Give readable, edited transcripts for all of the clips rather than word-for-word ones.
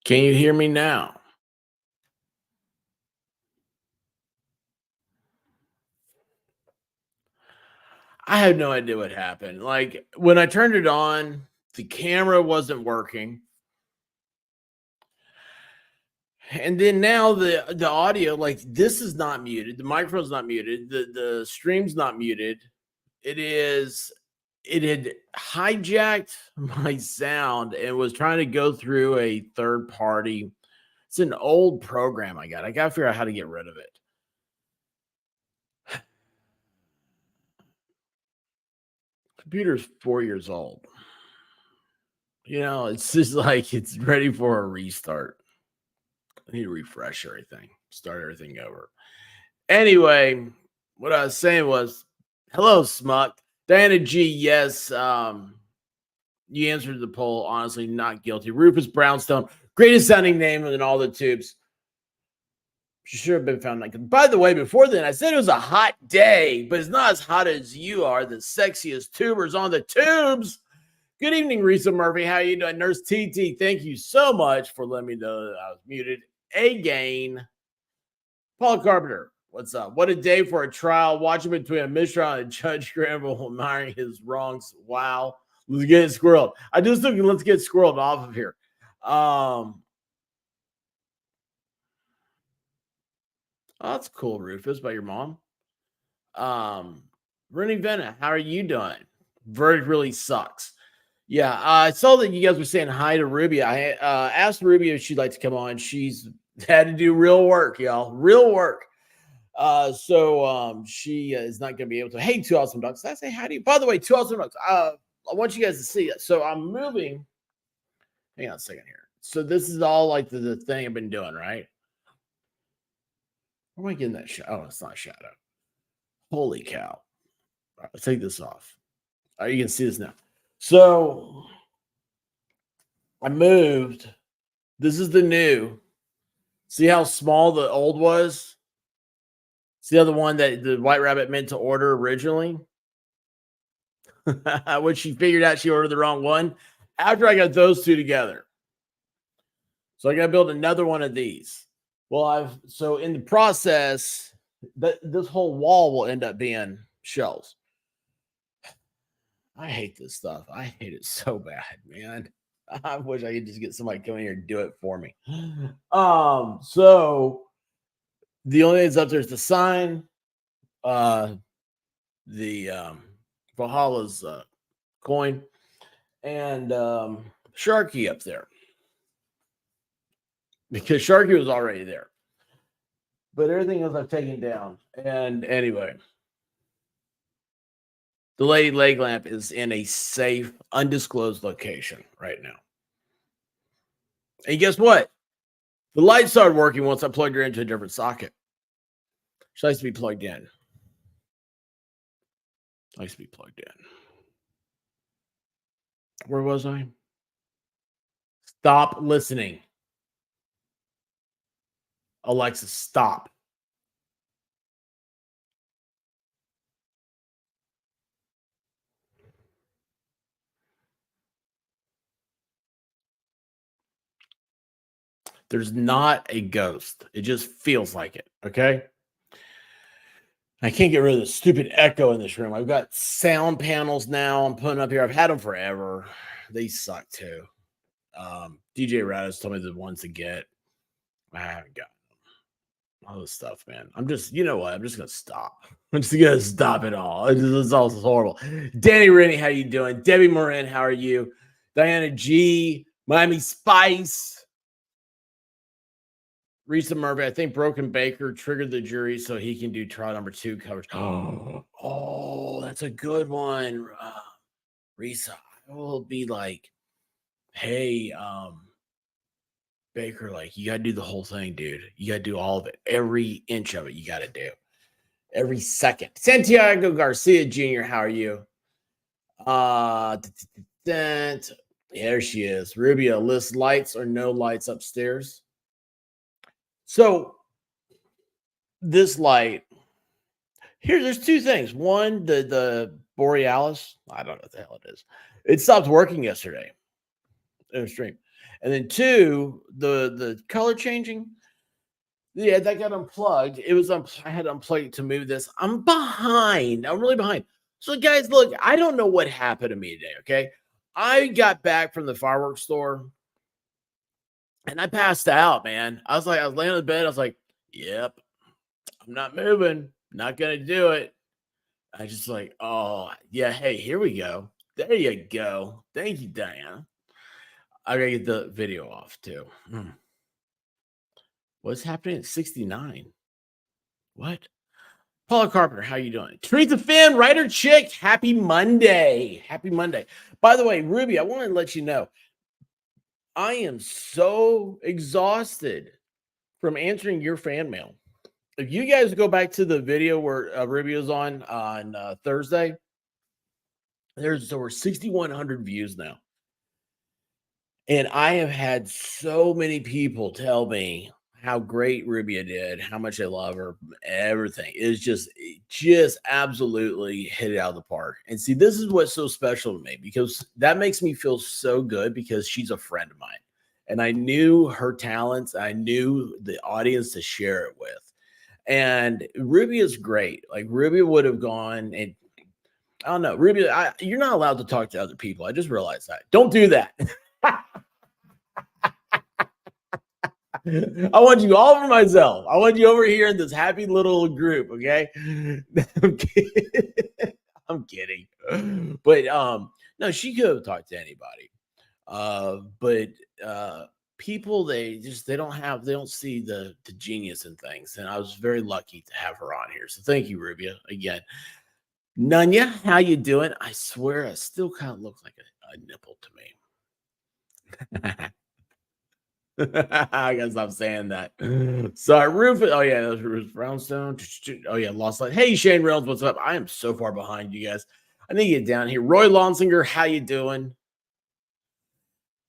Can you hear me now? I had no idea what happened. Like when I turned it on, the camera wasn't working. And then now the audio, like this is not muted. The microphone's not muted. The stream's not muted. It is it had hijacked my sound and was trying to go through a third party. It's an old program I got. I gotta figure out how to get rid of it. Computer's 4 years old. It's just like it's ready for a restart. I need to refresh everything, start everything over. Anyway, what I was saying was, hello, Smuck. Diana G, yes. You answered the poll. Honestly, not guilty. Rufus Brownstone, greatest sounding name in all the tubes. She should have been found. Like, by the way, before then, I said it was a hot day, but it's not as hot as you are, the sexiest tubers on the tubes. Good evening, Risa Murphy. How you doing? Nurse TT, thank you so much for letting me know that I was muted again. Paul Carpenter, what's up? What a day for a trial. Watching between a mistrial and a Judge Granville admiring his wrongs. Wow. Let's get it squirreled. I just think let's get squirreled off of here. Oh, that's cool, Rufus, by your mom. Rennie Venna, how are you doing? Verdict really sucks. Yeah, I saw that you guys were saying hi to Ruby. I asked Ruby if she'd like to come on. She's had to do real work, y'all. Real work. So she is not going to be able to. Hey, Two Awesome Ducks. Did I say hi to you? By the way, Two Awesome Ducks. I want you guys to see it. So I'm moving. Hang on a second here. So this is all like the thing I've been doing, right? Where am I getting that shadow? Oh, it's not shadow. Holy cow. All right, let's take this off. All right, you can see this now. So I moved. This is the new. See how small the old was? See the other one that the White Rabbit meant to order originally? When she figured out she ordered the wrong one. After I got those two together. So I got to build another one of these. Well, so in the process, this whole wall will end up being shelves. I hate this stuff. I hate it so bad, man. I wish I could just get somebody come in here and do it for me. So the only thing that's up there is the sign, the Valhalla's coin, and Sharky up there. Because Sharky was already there. But everything else I've taken down. And anyway, the lady leg lamp is in a safe, undisclosed location right now. And guess what? The light started working once I plugged her into a different socket. She likes to be plugged in. Likes to be plugged in. Where was I? Stop listening. Alexa, stop. There's not a ghost. It just feels like it. Okay. I can't get rid of the stupid echo in this room. I've got sound panels now I'm putting up here. I've had them forever. They suck too. DJ Radis told me the ones to get. I haven't got them. All this stuff, man. I'm just, you know what? I'm just gonna stop. I'm just gonna stop it all. It's all horrible. Danny Rennie, how you doing? Debbie Morin, how are you? Diana G, Miami Spice. Risa Murphy, I think Broken Baker triggered the jury so he can do trial number 2 coverage. Oh, that's a good one. Risa, I will be like, hey, Baker, like, you got to do the whole thing, dude. You got to do all of it. Every inch of it, you got to do. Every second. Santiago Garcia Jr., how are you? There she is. Rubio, list lights or no lights upstairs. So this light here, there's two things. One, the Borealis, I don't know what the hell it is. It stopped working yesterday. in a stream. And then two, the color changing, yeah, that got unplugged. It was I had to unplug it to move this. I'm behind. I'm really behind. So, guys, look, I don't know what happened to me today. Okay, I got back from the fireworks store and I passed out. Man, I was laying on the bed. I was like, "Yep, I'm not moving. Not gonna do it." I just like, oh yeah, hey, here we go. There you go. Thank you, Diana. I gotta get the video off too. What's happening at 69? What? Paula Carpenter, how you doing? Teresa Finn, writer chick, happy Monday. Happy Monday. By the way, Ruby, I want to let you know, I am so exhausted from answering your fan mail. If you guys go back to the video where Ruby was on Thursday, there's over 6,100 views now. And I have had so many people tell me how great Rubia did, how much I love her, everything. It's just absolutely hit it out of the park. And see, this is what's so special to me because that makes me feel so good because she's a friend of mine. And I knew her talents, I knew the audience to share it with. And Ruby is great. Like Ruby would have gone and I don't know, Ruby, you're not allowed to talk to other people. I just realized that. Don't do that. I want you all for myself. I want you over here in this happy little group, okay? I'm kidding. I'm kidding. But no, she could have talked to anybody. But people they don't see the genius in things. And I was very lucky to have her on here. So thank you, Rubia. Again. Nunya, how you doing? I swear I still kind of look like a nipple to me. I gotta stop saying that. Sorry, Rufus. Oh yeah, that was Rufus Brownstone. Oh yeah, Lost Light. Hey, Shane Reynolds, what's up? I am so far behind you guys. I need to get down here. Roy Lonsinger, how you doing?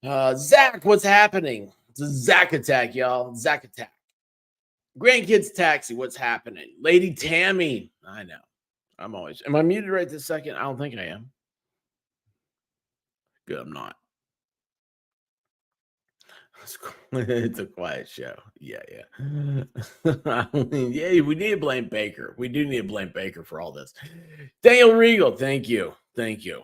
Zach, what's happening? It's a Zach attack, y'all. Zach attack. Grandkids taxi, what's happening? Lady Tammy, I know. I'm always. Am I muted right this second? I don't think I am. Good, I'm not. It's a quiet show. Yeah, yeah. I mean, yeah, we need to blame Baker. We do need to blame Baker for all this. Daniel Regal, thank you. Thank you.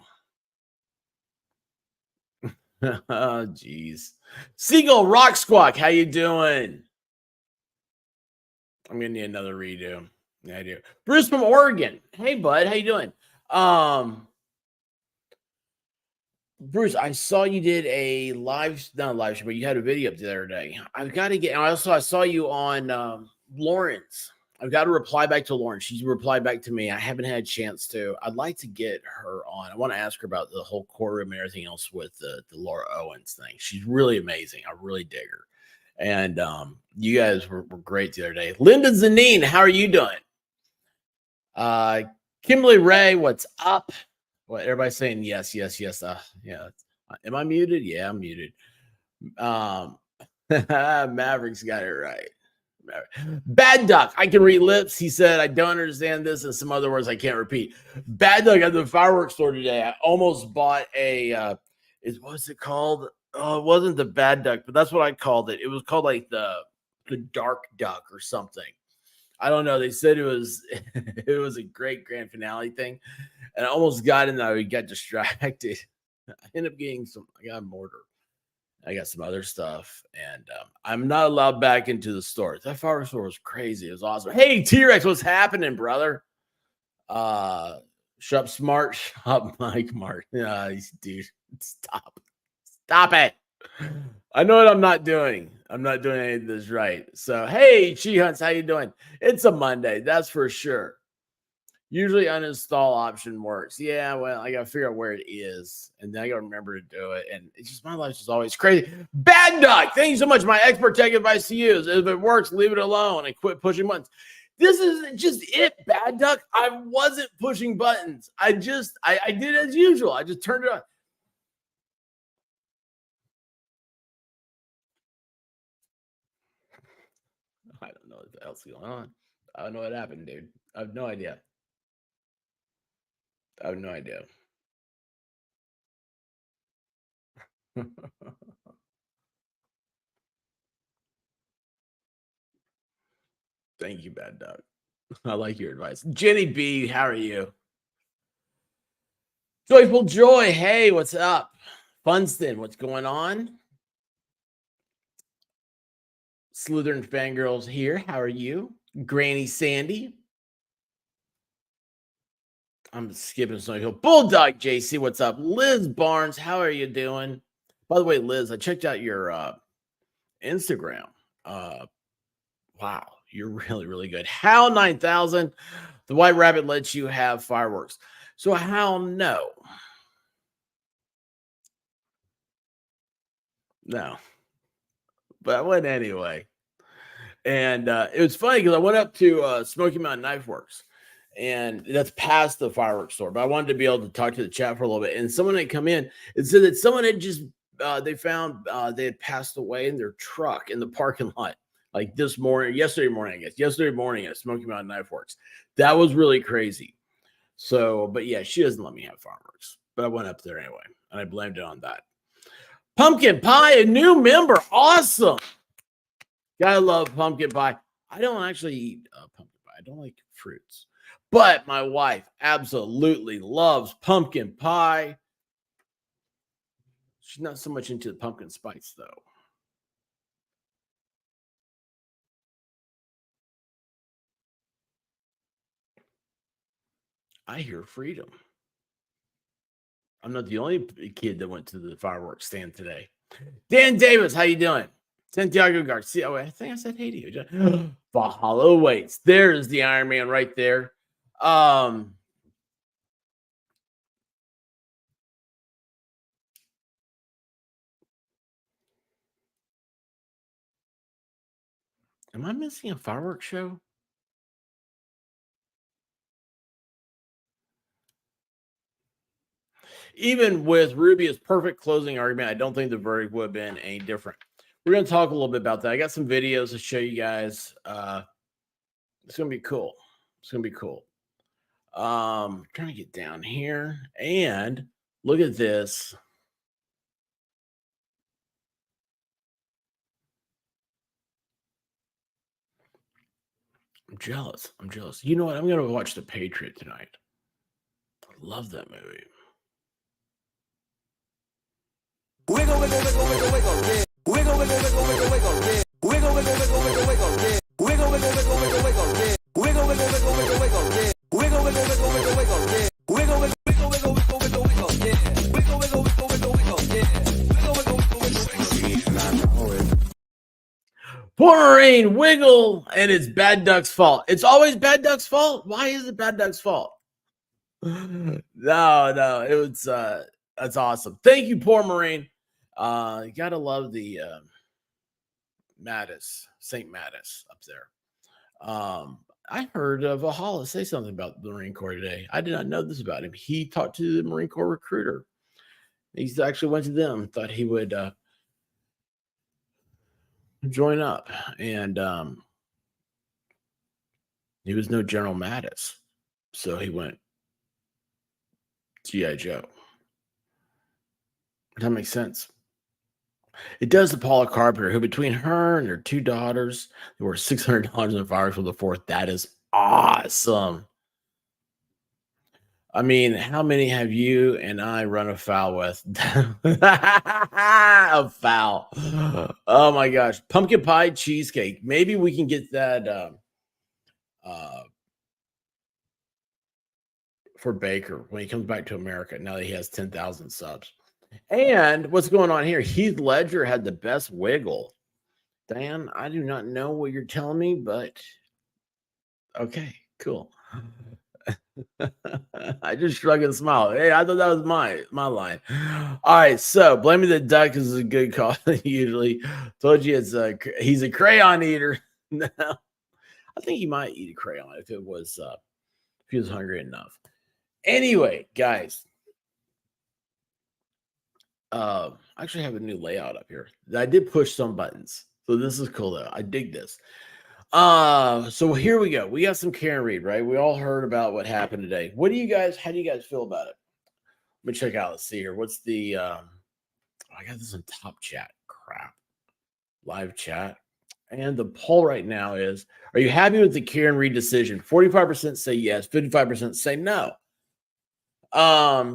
Oh, geez. Seagull Rock Squawk, how you doing? I'm gonna need another redo. Yeah, I do. Bruce from Oregon. Hey, bud, how you doing? Bruce, I saw you did a not a live stream, but you had a video up the other day. I've got to get. I saw you on Lawrence. I've got to reply back to Lauren. She's replied back to me. I haven't had a chance to. I'd like to get her on. I want to ask her about the whole courtroom and everything else with the Laura Owens thing. She's really amazing. I really dig her. And you guys were great the other day. Linda Zanine, how are you doing? Kimberly Ray, what's up? What everybody's saying? Yes, yes, yes. Yeah. Am I muted? Yeah, I'm muted. Maverick's got it right. Bad Duck. I can read lips. He said, I don't understand this, and some other words I can't repeat. Bad Duck at the fireworks store today. I almost bought what's it called? Oh, it wasn't the Bad Duck, but that's what I called it. It was called like the Dark Duck or something. I don't know. They said it was it was a great grand finale thing. And I almost got in there. We got distracted. I ended up getting I got a mortar. I got some other stuff. And I'm not allowed back into the store. That fireworks store was crazy. It was awesome. Hey, T-Rex, what's happening, brother? Shop smart, shop Mike Mart. Dude, stop. Stop it. I know what I'm not doing. I'm not doing any of this right. So, hey, Chi Hunts, how you doing? It's a Monday, that's for sure. Usually uninstall option works. Yeah, well, I gotta figure out where it is, and then I gotta remember to do it. And it's just my life's just always crazy. Bad Duck, thank you so much. My expert tech advice to you is if it works, leave it alone and quit pushing buttons. This isn't just it, Bad Duck. I wasn't pushing buttons. I did as usual. I just turned it on. I don't know what else is going on. I don't know what happened, dude. I have no idea. I have no idea. Thank you, Bad Dog. I like your advice. Jenny B, how are you? Joyful Joy, hey, what's up? Funston, what's going on? Slytherin fangirls here, how are you? Granny Sandy, I'm skipping Snowy Hill. Bulldog JC, what's up? Liz Barnes, how are you doing? By the way, Liz, I checked out your Instagram. Wow, you're really, really good. How 9000, the White Rabbit lets you have fireworks. So how no? No, but I went anyway. And it was funny because I went up to Smoky Mountain Knife Works, and that's past the fireworks store. But I wanted to be able to talk to the chat for a little bit. And someone had come in and said that someone had just they found they had passed away in their truck in the parking lot, like this morning, yesterday morning, I guess, yesterday morning at Smoky Mountain Knife Works. That was really crazy. So, but yeah, she doesn't let me have fireworks. But I went up there anyway, and I blamed it on that. Pumpkin pie, a new member, awesome. Gotta love pumpkin pie. I don't actually eat pumpkin pie. I don't like fruits. But my wife absolutely loves pumpkin pie. She's not so much into the pumpkin spice, though. I hear freedom. I'm not the only kid that went to the fireworks stand today. Dan Davis, how you doing? Santiago Garcia. Oh, I think I said hey to you. Valhalla waits. There's the Iron Man right there. Am I missing a fireworks show? Even with Rubio's perfect closing argument, I don't think the verdict would have been any different. We're going to talk a little bit about that. I got some videos to show you guys. It's going to be cool. It's going to be cool. Trying to get down here and look at this. I'm jealous. I'm jealous. You know what? I'm going to watch The Patriot tonight. I love that movie. Wiggle, wiggle, wiggle, wiggle, wiggle, yeah. Wiggle, wiggle, wiggle, wiggle, wiggle, yeah. Wiggle, wiggle, wiggle, wiggle, wiggle, yeah. Wiggle, wiggle, wiggle, wiggle, wiggle, yeah. Wiggle, wiggle, wiggle, wiggle, wiggle, yeah. Wiggle, wiggle, wiggle, wiggle, wiggle, yeah. Wiggle, wiggle, wiggle, wiggle, wiggle, wiggle, yeah. Wiggle, wiggle, wiggle, wiggle, wiggle, yeah. Wiggle, wiggle, wiggle, wiggle, wiggle. Poor Marine, wiggle, and it's Bad Duck's fault. It's always Bad Duck's fault. Why is it Bad Duck's fault? No, it was that's awesome. Thank you, Poor Marine. You gotta love the Mattis, St. Mattis up there. I heard Valhalla say something about the Marine Corps today. I did not know this about him. He talked to the Marine Corps recruiter. He actually went to them, thought he would join up, and he was no General Mattis, so he went G.I. Joe. That makes sense. It does to Paula Carpenter, who between her and her two daughters, there were $600 in the fireworks for the 4th. That is awesome. I mean, how many have you and I run afoul with? A foul. Oh my gosh. Pumpkin pie cheesecake. Maybe we can get that for Baker when he comes back to America now that he has 10,000 subs. And what's going on here? Heath Ledger had the best wiggle. Dan, I do not know what you're telling me, but okay, cool. I just shrug and smile. Hey, I thought that was my line. All right, so blaming the duck is a good call. Usually, told you he's a crayon eater. No, I think he might eat a crayon if he was hungry enough. Anyway, guys, I actually have a new layout up here. I did push some buttons, so this is cool though. I dig this. So here we go. We got some Karen Reed, right? We all heard about what happened today. How do you guys feel about it? Let me check out. Let's see here. What's the I got this in top chat. Crap. Live chat. And the poll right now is, are you happy with the Kieran Reed decision? 45% say yes, 55% say no.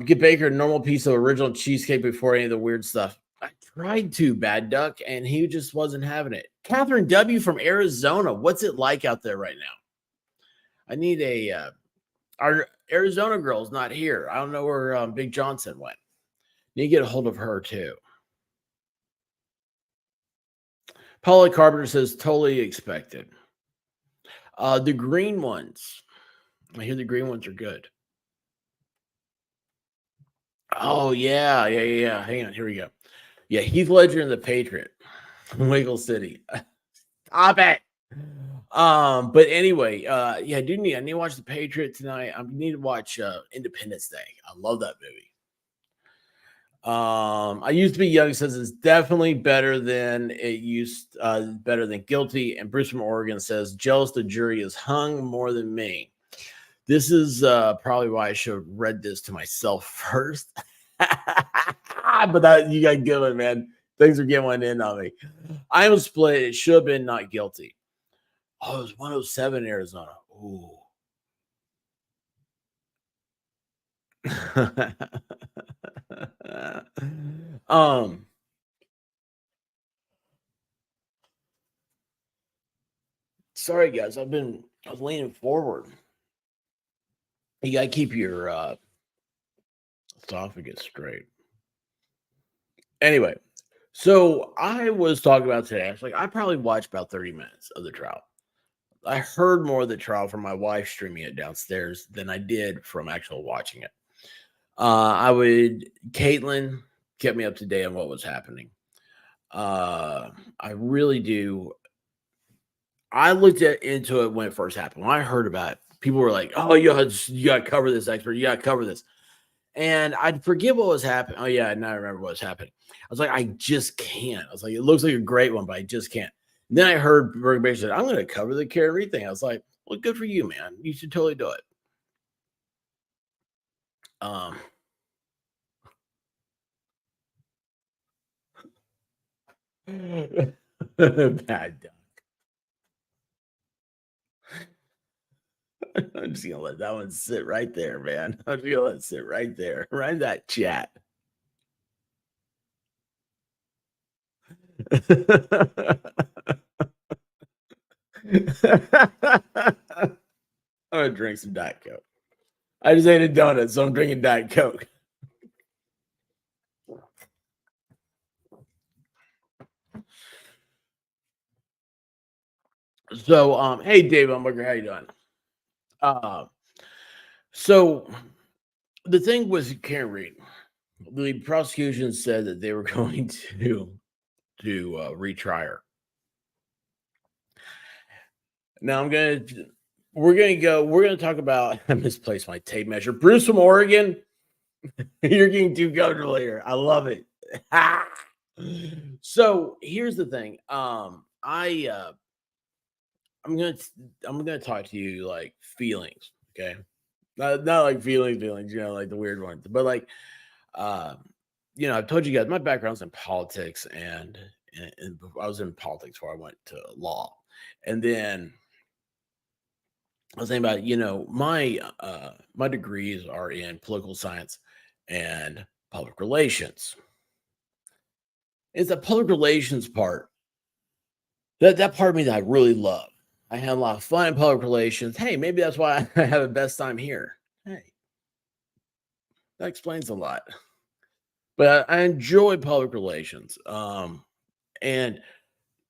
Get Baker a normal piece of original cheesecake before any of the weird stuff. I tried to, Bad Duck, and he just wasn't having it. Catherine W. from Arizona. What's it like out there right now? I need our Arizona girl's not here. I don't know where Big Johnson went. Need to get a hold of her too. Paula Carpenter says totally expected. The green ones. I hear the green ones are good. Oh, yeah. Hang on. Here we go. Yeah, Heath Ledger and the Patriot. Wiggle City. Stop it. But anyway, yeah, I need to watch The Patriot tonight. I need to watch Independence Day. I love that movie. I used to be young says it's definitely better than better than Guilty. And Bruce from Oregon says jealous the jury is hung more than me. This is probably why I should have read this to myself first. But that you got good one, man. Things are getting one in on me. I am split. It should have been not guilty. Oh, it was 107 Arizona. Ooh. Sorry guys, I was leaning forward. You gotta keep your esophagus straight. Anyway, so I was talking about today. I probably watched about 30 minutes of the trial. I heard more of the trial from my wife streaming it downstairs than I did from actual watching it. Caitlin kept me up to date on what was happening. I really do. I looked into it when it first happened. When I heard about it, people were like, "Oh, you got to cover this, expert. You got to cover this." And I'd forget what was happening. Oh yeah, now I remember what was happening. I was like, I just can't. I was like, it looks like a great one, but I just can't. And then I heard Berg Baker said, I'm going to cover the Karen Reed thing. I was like, well, good for you, man. You should totally do it. Bad duck. I'm just gonna let that one sit right there, man. I'm just gonna let it sit right there, right in that chat. I'm gonna drink some Diet Coke. I just ate a donut, so I'm drinking Diet Coke. So, hey, Dave Umberger, how you doing? So the thing with Karen Reed, the prosecution said that they were going to retry her. Now we're gonna talk about. I misplaced my tape measure. Bruce from Oregon, you're getting too comfortable here. I love it. So here's the thing. I'm gonna talk to you like feelings, okay? Not like feelings, like the weird ones, but like I've told you guys my background's in politics and I was in politics before I went to law. And then I was thinking about, my degrees are in political science and public relations. It's the public relations part. That part of me that I really love. I had a lot of fun in public relations. Hey, maybe that's why I have the best time here. Hey, that explains a lot. But I enjoy public relations. And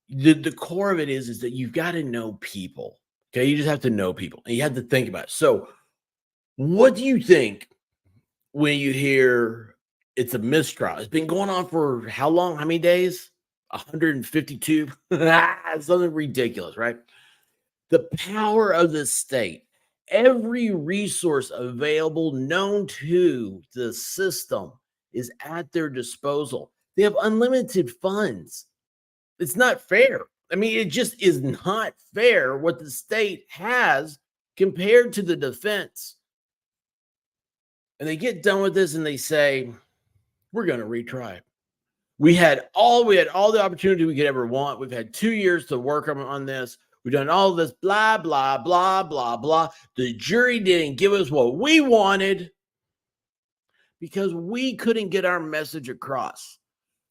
the core of it is that you've got to know people. Okay, you just have to know people, and you have to think about it. So, what do you think when you hear it's a mistrial? It's been going on for how long? How many days? 152. Something ridiculous, right? The power of the state, every resource available known to the system is at their disposal. They have unlimited funds. It's not fair. I mean, it just is not fair what the state has compared to the defense. And they get done with this and they say, we're going to retry. We had all the opportunity we could ever want. We've had 2 years to work on this. We've done all this blah blah blah blah blah. The jury didn't give us what we wanted because we couldn't get our message across.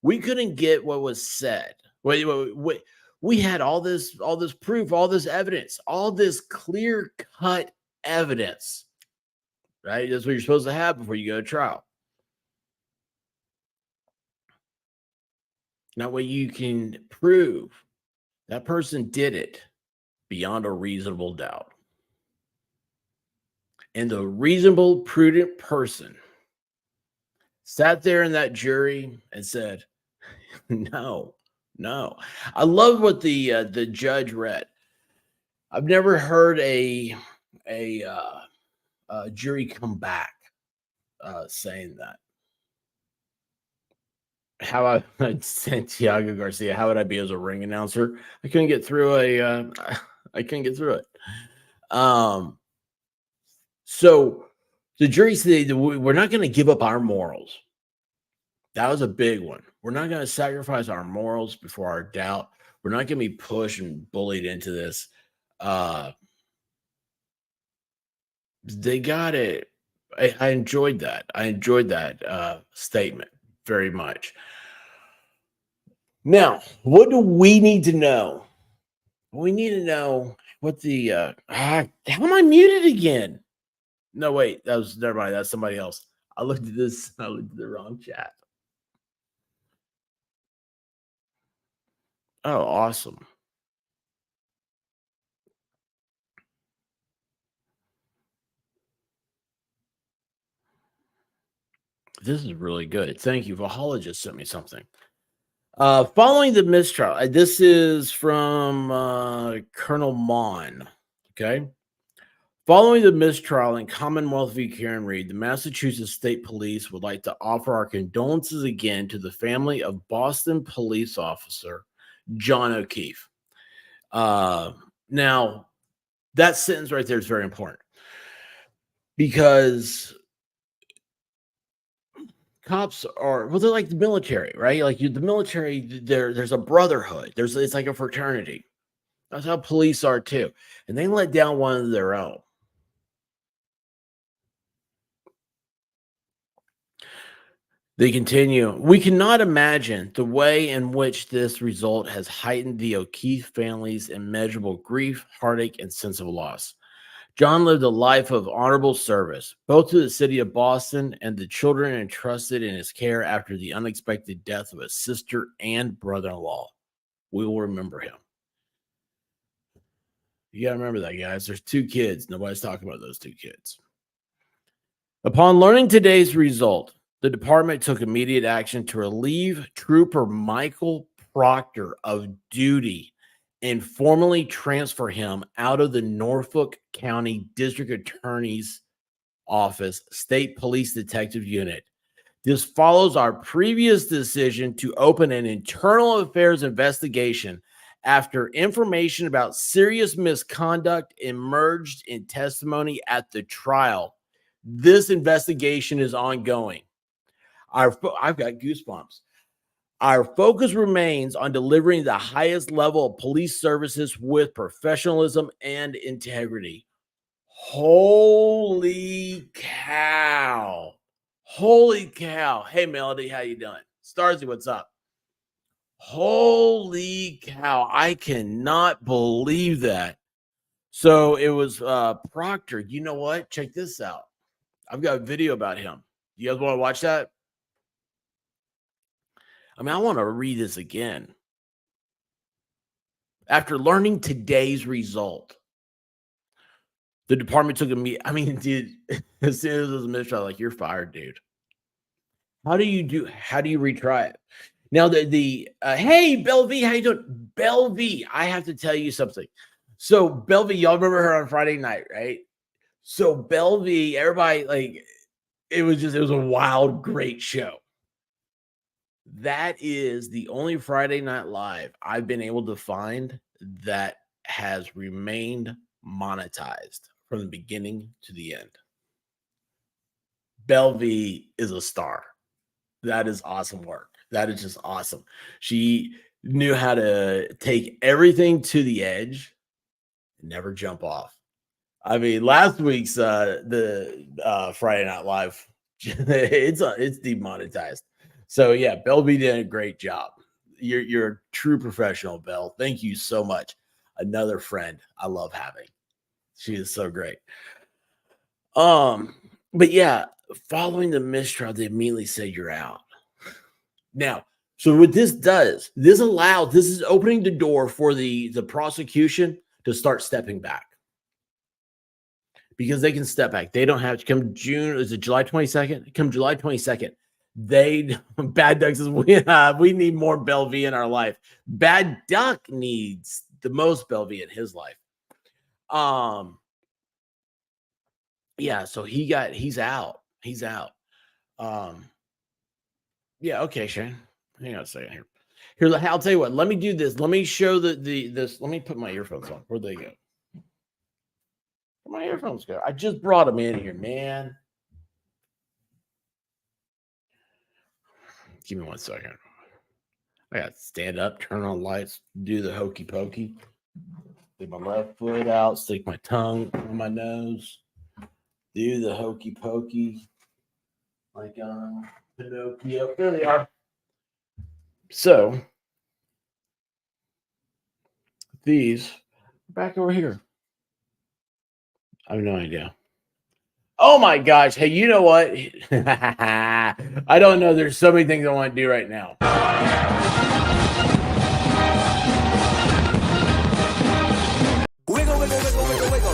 We couldn't get what was said. We had all this proof, all this evidence, all this clear cut evidence. Right? That's what you're supposed to have before you go to trial. That way you can prove that person did it beyond a reasonable doubt. And the reasonable, prudent person sat there in that jury and said, no, no. I love what the judge read. I've never heard a jury come back saying that. How I Santiago Garcia, how would I be as a ring announcer? I couldn't get through I couldn't get through it. So the jury said we're not going to give up our morals. That was a big one. We're not going to sacrifice our morals before our doubt. We're not going to be pushed and bullied into this. They got it. I enjoyed that. I enjoyed that statement very much. Now, what do we need to know? We need to know what the how am I muted again? No, wait, that was never mind. That's somebody else. I looked at this. I looked at the wrong chat. Oh, awesome. This is really good. Thank you. Valhalla just sent me something. Following the mistrial, this is from Colonel Mon. Okay. Following the mistrial in Commonwealth v. Karen Reed, the Massachusetts State Police would like to offer our condolences again to the family of Boston police officer John O'Keefe. Now, that sentence right there is very important because cops are they're like the military, right? Like the military, there's a brotherhood. It's like a fraternity. That's how police are too, and they let down one of their own. They continue. We cannot imagine the way in which this result has heightened the O'Keefe family's immeasurable grief, heartache, and sense of loss. John lived a life of honorable service, both to the city of Boston and the children entrusted in his care after the unexpected death of his sister and brother-in-law. We will remember him. You got to remember that, guys. There's 2 kids. Nobody's talking about those 2 kids. Upon learning today's result, the department took immediate action to relieve Trooper Michael Proctor of duty and formally transfer him out of the Norfolk County District Attorney's Office State Police Detective Unit. This follows our previous decision to open an internal affairs investigation after information about serious misconduct emerged in testimony at the trial. This investigation is ongoing. I've got goosebumps. Our focus remains on delivering the highest level of police services with professionalism and integrity. Holy cow. Holy cow. Hey, Melody, how you doing? Starsy, what's up? Holy cow. I cannot believe that. So it was Proctor. You know what? Check this out. I've got a video about him. You guys want to watch that? I mean, I want to read this again. After learning today's result, the department took me. I mean, dude, as soon as it was a mistrial, like, you're fired, dude. How do you retry it? Now, hey, Belle V, how you doing? Belle V, I have to tell you something. So, Belle V, y'all remember her on Friday night, right? So, Belle V, everybody, like, it was a wild, great show. That is the only Friday Night Live I've been able to find that has remained monetized from the beginning to the end. Belle V is a star. That is awesome work. That is just awesome. She knew how to take everything to the edge and never jump off. I mean, last week's the Friday Night Live, it's demonetized. So yeah, Bell B did a great job. You're a true professional, Bell. Thank you so much. Another friend I love having. She is so great. But yeah, following the mistrial, they immediately said you're out. Now, so what this does, this is opening the door for the prosecution to start stepping back. Because they can step back. They don't have to come June. Is it July 22nd? Come July 22nd. Bad Duck says we need more Bell V in our life. Bad Duck needs the most Bell V in his life. Yeah, so he's out. He's out. Yeah, okay, Shane. Hang on a second here. Here, I'll tell you what. Let me do this. Let me show this. Let me put my earphones on. Where'd they go? Where'd my earphones go? I just brought them in here, man. Give me 1 second. I got to stand up, turn on lights, do the hokey pokey. Stick my left foot out, stick my tongue on my nose, do the hokey pokey like Pinocchio. There they are. So these back over here. I have no idea. Oh my gosh. Hey, you know what? I don't know. There's so many things I want to do right now. Wiggle, wiggle, wiggle, wiggle, wiggle.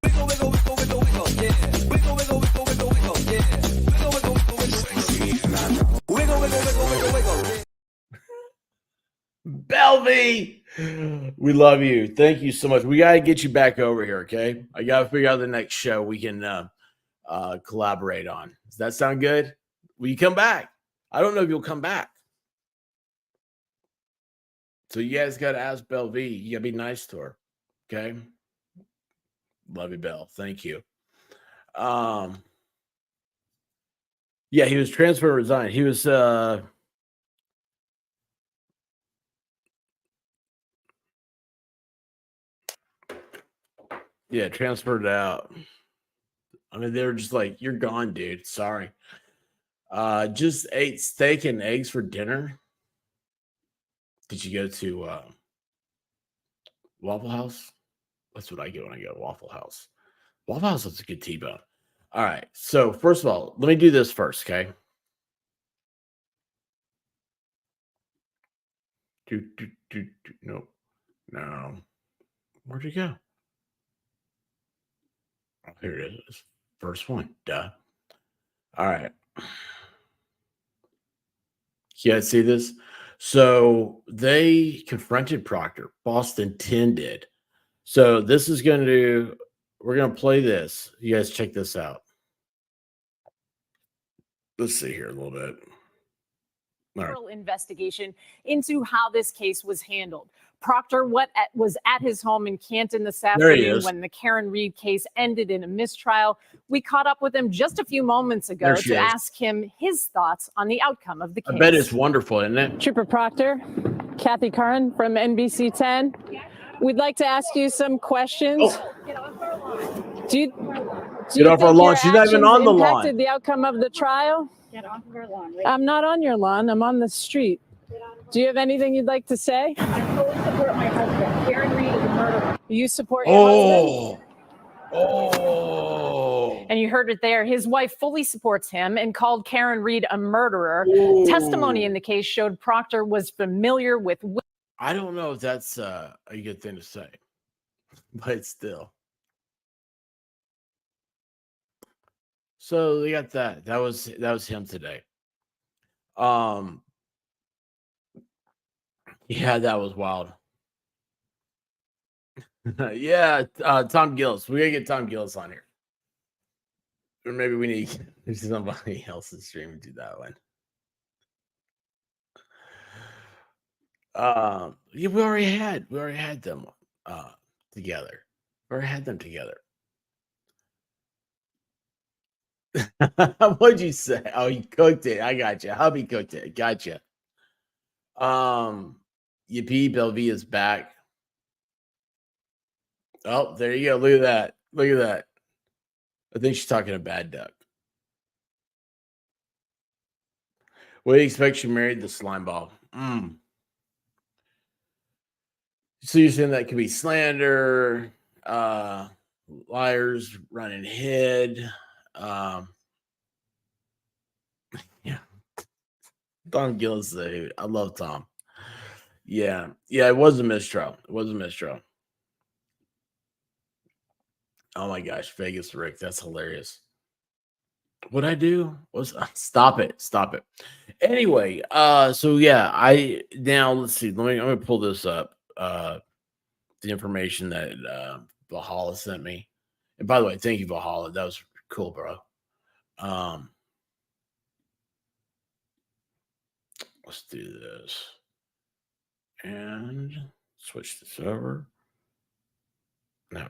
Wiggle, wiggle, wiggle, wiggle, wiggle, yeah. Wiggle, wiggle, wiggle, wiggle, wiggle, yeah. Wiggle, wiggle, wiggle, wiggle, wiggle. Wiggle, wiggle, wiggle, wiggle, wiggle. Belvy, we love you. Thank you so much. We got to get you back over here, okay? I got to figure out the next show we can collaborate on. Does that sound good? Will you come back? I don't know if you'll come back. So you guys got to ask Bell V. You got to be nice to her, okay? Love you, Bell. Thank you. Yeah, he was transferred, resigned. He was yeah, transferred out. I mean, they were just like, you're gone, dude. Sorry. Just ate steak and eggs for dinner. Did you go to Waffle House? That's what I get when I go to Waffle House. Waffle House is a good T-bone. All right. So first of all, let me do this first, okay? Nope. No. Where'd you go? Oh, here it is. First one. Duh. All right. You guys see this? So they confronted Proctor. Boston 10 did. So this is going to, we're going to play this. You guys check this out. Let's see here a little bit. Investigation into how this case was handled. Proctor was at his home in Canton this afternoon when the Karen Reed case ended in a mistrial. We caught up with him just a few moments ago to ask him his thoughts on the outcome of the case. I bet it's wonderful, isn't it? Trooper Proctor, Kathy Curran from NBC 10. We'd like to ask you some questions. Oh. Do you Get off our lawn. She's not even on the lawn. Impacted the outcome of the trial? Get off of our lawn. Right? I'm not on your lawn. I'm on the street. Do you have anything you'd like to say? I fully support my husband. Karen Reed is a murderer. You support your husband? Oh. And you heard it there. His wife fully supports him and called Karen Reed a murderer. Ooh. Testimony in the case showed Proctor was familiar with. I don't know if that's a good thing to say, but still. So they got that. That was him today. Yeah, that was wild. Yeah, Tom Gillis. We gotta get Tom Gillis on here. Or maybe we need somebody else's stream to do that one. Yeah, we already had them together. We already had them together. What'd you say? Oh, he cooked it. I got you. Hubby cooked it. Gotcha. Yippee, Belvia is back. Oh, there you go. Look at that. Look at that. I think she's talking to Bad Duck. What do you expect? She married the slime ball. So you're saying that could be slander, liars running head. Yeah. Tom Gillis, I love Tom. Yeah. It was a mistrial. Oh my gosh, Vegas Rick, that's hilarious. What I do was stop it. Anyway, so yeah, let's see. I'm gonna pull this up. The information that Valhalla sent me. And by the way, thank you, Valhalla. That was cool, bro. Let's do this. And switch this over. No.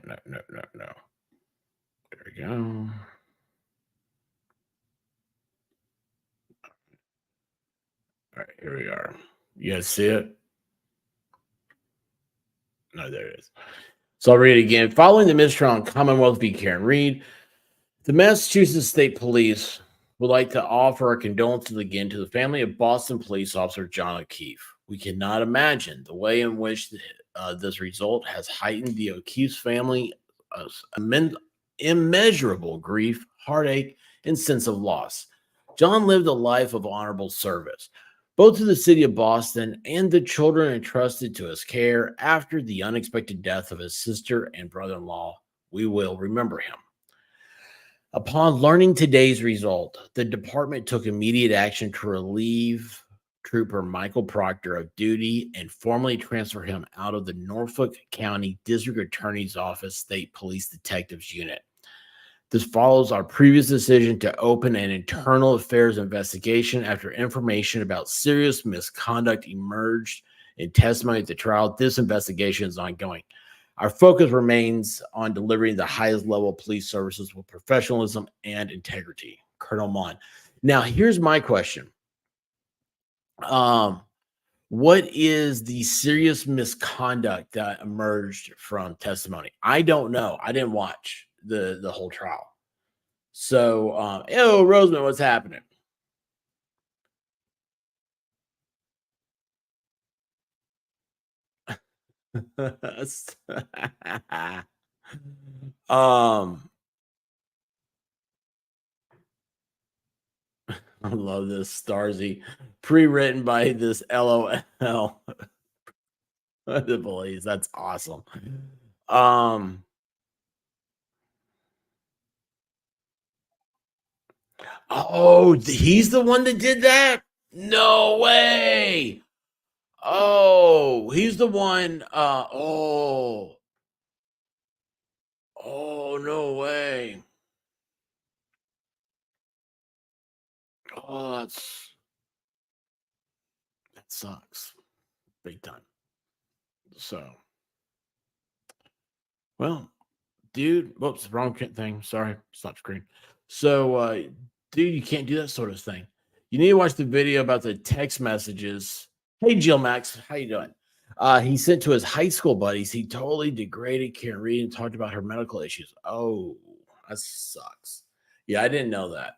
There we go. All right, here we are. You guys see it? No, there it is. So I'll read it again. Following the mistrial on Commonwealth v. Karen Reed, the Massachusetts State Police would like to offer our condolences again to the family of Boston police officer John O'Keefe. We cannot imagine the way in which this result has heightened the O'Keefe's family immeasurable grief, heartache, and sense of loss. John lived a life of honorable service, both to the city of Boston and the children entrusted to his care after the unexpected death of his sister and brother-in-law. We will remember him. Upon learning today's result, the department took immediate action to relieve Trooper Michael Proctor of duty and formally transfer him out of the Norfolk County District Attorney's Office State Police Detectives Unit. This follows our previous decision to open an internal affairs investigation after information about serious misconduct emerged in testimony at the trial. This investigation is ongoing. Our focus remains on delivering the highest level of police services with professionalism and integrity. Colonel Mon. Now, here's my question. What is the serious misconduct that emerged from testimony? I don't know. I didn't watch the whole trial. So, Roseman, what's happening? I love this Starzy, pre-written by this LOL. The police, that's awesome. Oh, he's the one that did that? No way. Oh, he's the one. Oh, no way. Oh, that sucks big time. So, well, dude, whoops, wrong thing. Sorry, stop screen. So, dude, you can't do that sort of thing. You need to watch the video about the text messages. Hey, Jill Max, how you doing? He sent to his high school buddies. He totally degraded Karen Reed and talked about her medical issues. Oh, that sucks. Yeah, I didn't know that.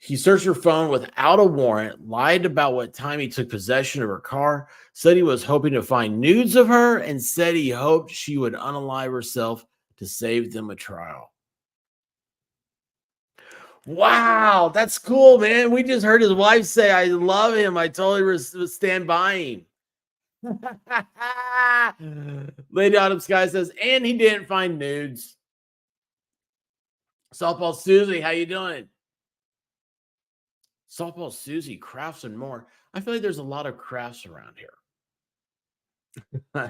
He searched her phone without a warrant, lied about what time he took possession of her car, said he was hoping to find nudes of her, and said he hoped she would unalive herself to save them a trial. Wow, that's cool, man. We just heard his wife say, I love him. I totally stand by him. Lady Autumn Sky says, and he didn't find nudes. Softball Susie, how you doing? Softball Susie, crafts and more. I feel like there's a lot of crafts around here,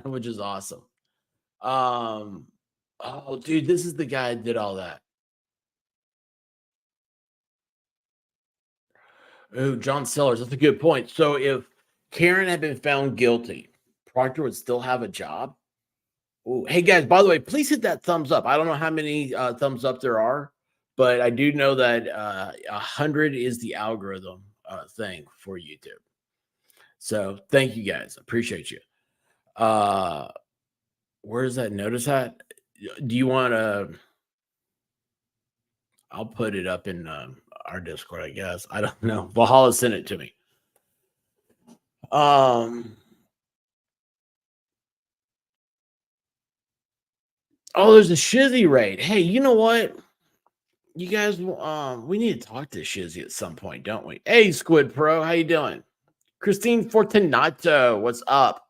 which is awesome. Oh, dude, this is the guy that did all that. Oh, John Sellers, that's a good point. So if Karen had been found guilty, Proctor would still have a job. Ooh, hey guys, by the way, please hit that thumbs up. I don't know how many thumbs up there are, but I do know that 100 is the algorithm thing for YouTube. So thank you guys. Appreciate you. Where's that notice at? Do you want to? I'll put it up in our Discord, I guess. I don't know. Valhalla sent it to me. Oh, there's a Shizzy raid. Hey, you know what? You guys, we need to talk to Shizzy at some point, don't we? Hey, Squid Pro, how you doing? Christine Fortunato, what's up?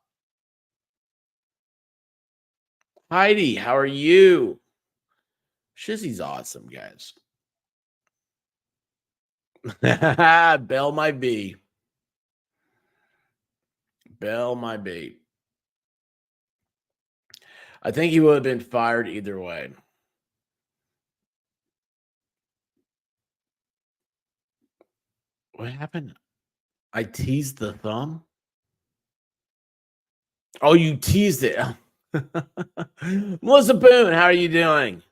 Heidi, how are you? Shizzy's awesome, guys. Bell might be. Bell might be. I think he would have been fired either way. What happened? I teased the thumb? Oh, you teased it. Melissa Boone, how are you doing?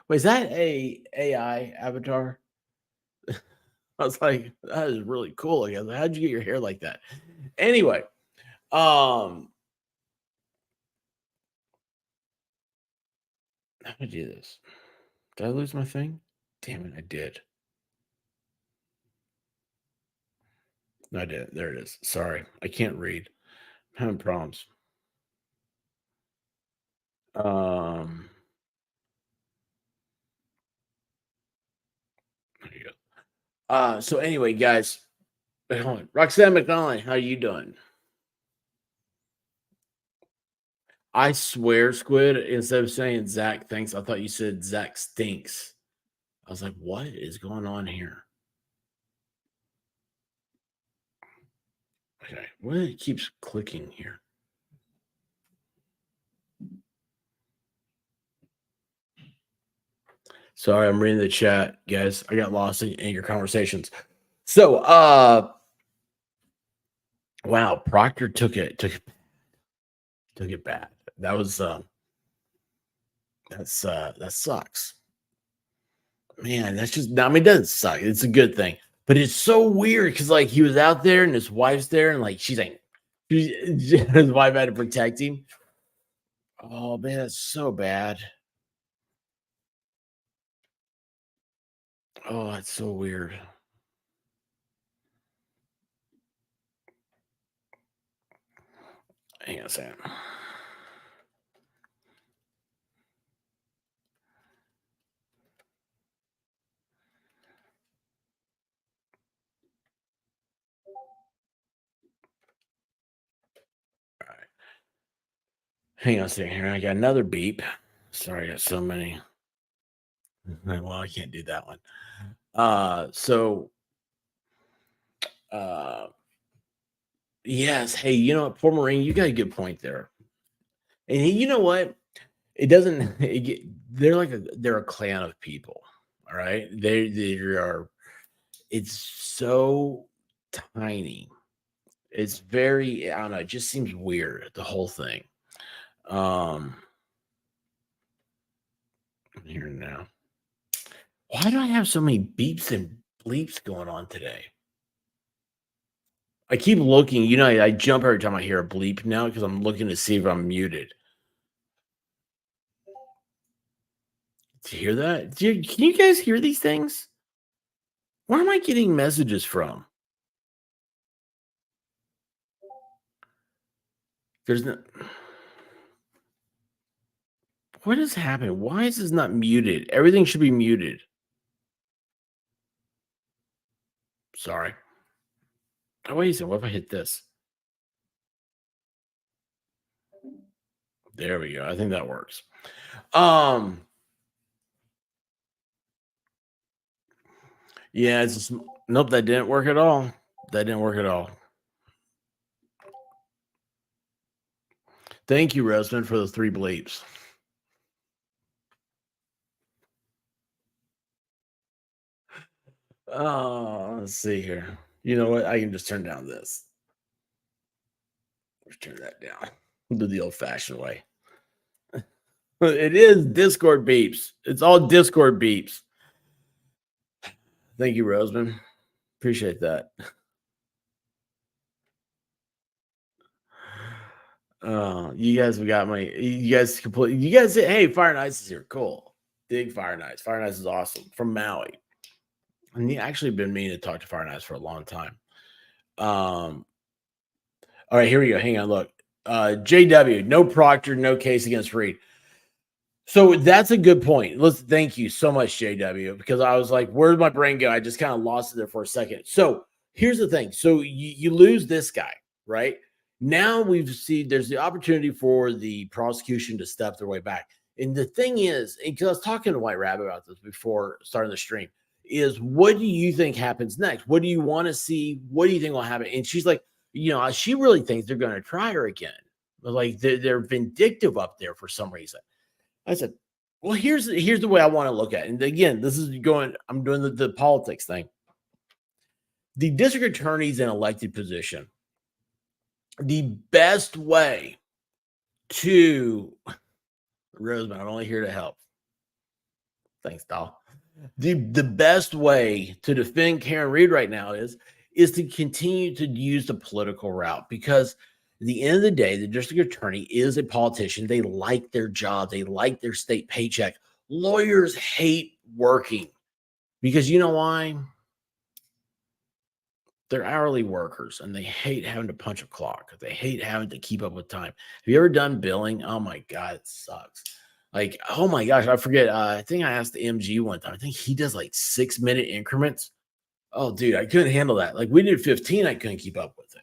Wait, is that a AI avatar? I was like, that is really cool. I guess. How'd you get your hair like that? Anyway, how did I do this? Did I lose my thing? Damn it, I did. No, I didn't. There it is. Sorry, I can't read. I'm having problems. There you go. So anyway, guys, wait, hold on. Roxanne McNally, how you doing? I swear, Squid, instead of saying Zach thinks, I thought you said Zach stinks. I was like, what is going on here? Okay, what it keeps clicking here? Sorry, I'm reading the chat, guys. I got lost in your conversations. So, wow, Proctor took it bad. That was that sucks. Man, that's just, I mean, it doesn't suck. It's a good thing. But it's so weird because like he was out there and his wife's there, and like she's like his wife had to protect him. Oh man, that's so bad. Oh, that's so weird. Hang on a second. All right. Hang on a second here. I got another beep. Sorry, I got so many. Well, I can't do that one. Yes, hey, you know what, poor Marine, you got a good point there. And you know what? It doesn't they're a clan of people. All right. They are, it's so tiny. It's very, I don't know, it just seems weird, the whole thing. Here now. Why do I have so many beeps and bleeps going on today? I keep looking, you know, I jump every time I hear a bleep now because I'm looking to see if I'm muted. Do you hear that? Can you guys hear these things? Where am I getting messages from? There's no. What is happening? Why is this not muted? Everything should be muted. Sorry. Oh, wait a second. What if I hit this? There we go. I think that works. Yeah, it's just, nope, that didn't work at all. That didn't work at all. Thank you, Roseman, for the 3 bleeps. Oh, let's see here. You know what? I can just turn down this. Let's turn that down. We'll do the old-fashioned way. It is Discord beeps. It's all Discord beeps. Thank you, Roseman. Appreciate that. You guys have got my. You guys complete. You guys say, "Hey, Fire Nice is here. Cool. Dig Fire Nice. Fire Nice is awesome from Maui." And he actually been meaning to talk to Fire Nice for a long time. All right, here we go. Hang on, look. JW, no Proctor, no case against Reed. So that's a good point. Thank you so much, JW, because I was like, where'd my brain go? I just kind of lost it there for a second. So here's the thing. So you lose this guy, right? Now we've seen there's the opportunity for the prosecution to step their way back. And the thing is, because I was talking to White Rabbit about this before starting the stream, is what do you think happens next? What do you want to see? What do you think will happen? And she's like, she really thinks they're going to try her again. Like they're vindictive up there for some reason. I said, well, here's the way I want to look at it. And again, I'm doing the politics thing. The district attorney's an elected position. The best way to Roseman, I'm only here to help. Thanks, doll. The best way to defend Karen Reed right now is to continue to use the political route, because at the end of the day, the district attorney is a politician. They like their job. They like their state paycheck. Lawyers hate working because you know why? They're hourly workers and they hate having to punch a clock. They hate having to keep up with time. Have you ever done billing? Oh my God, it sucks. Like, oh my gosh, I forget. I think I asked the MG one time. I think he does like 6-minute increments. Oh, dude, I couldn't handle that. Like we did 15, I couldn't keep up with it.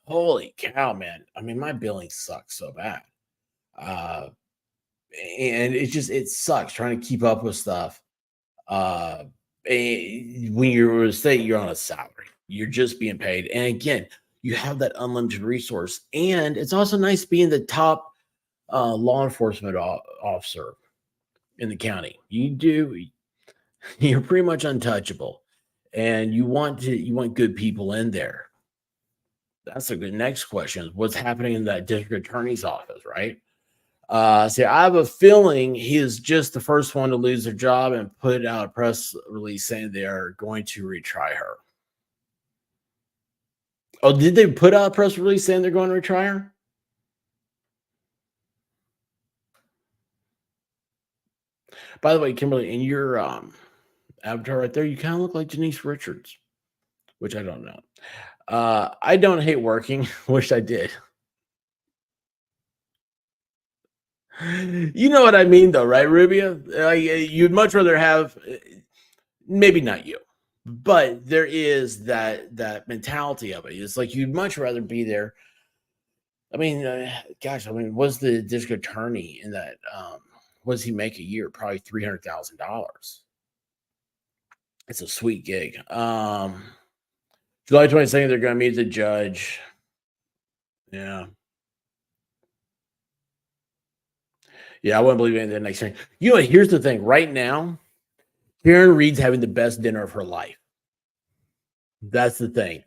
Holy cow, man. I mean, my billing sucks so bad. And it sucks trying to keep up with stuff. When you're a state, you're on a salary. You're just being paid. And again, you have that unlimited resource. And it's also nice being the top law enforcement officer in the county. You're pretty much untouchable. And you want good people in there. That's a good next question. What's happening in that district attorney's office, right? So I have a feeling he is just the first one to lose their job and put out a press release saying they are going to retry her. Oh, did they put out a press release saying they're going to retry her? By the way, Kimberly, in your avatar right there, you kind of look like Janice Richards, which I don't know. I don't hate working. Wish I did. You know what I mean, though, right, Rubia? You'd much rather have, maybe not you, but there is that mentality of it. It's like you'd much rather be there. I mean, was the district attorney in that? What does he make a year? Probably $300,000. It's a sweet gig. July 22nd, they're going to meet the judge. Yeah. Yeah, I wouldn't believe anything next year. You know what? Here's the thing. Right now, Karen Reed's having the best dinner of her life. That's the thing.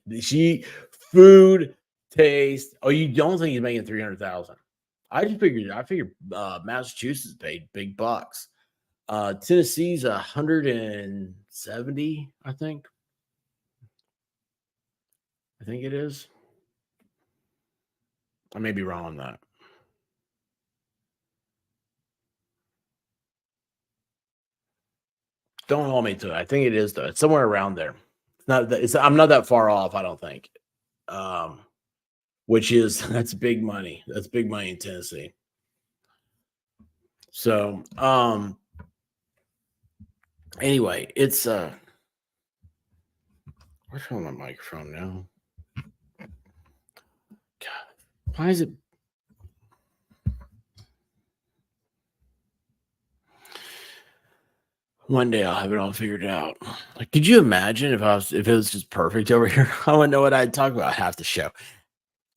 Food, taste. Oh, you don't think he's making $300,000? I figured Massachusetts paid big bucks. Tennessee's 170, I think. I think it is. I may be wrong on that. Don't hold me to it. I think it is, though. It's somewhere around there. I'm not that far off, I don't think. That's big money. That's big money in Tennessee. So, anyway, it's where's my microphone now? God, why is it? One day I'll have it all figured out. Like, could you imagine if it was just perfect over here? I wouldn't know what I'd talk about half the show.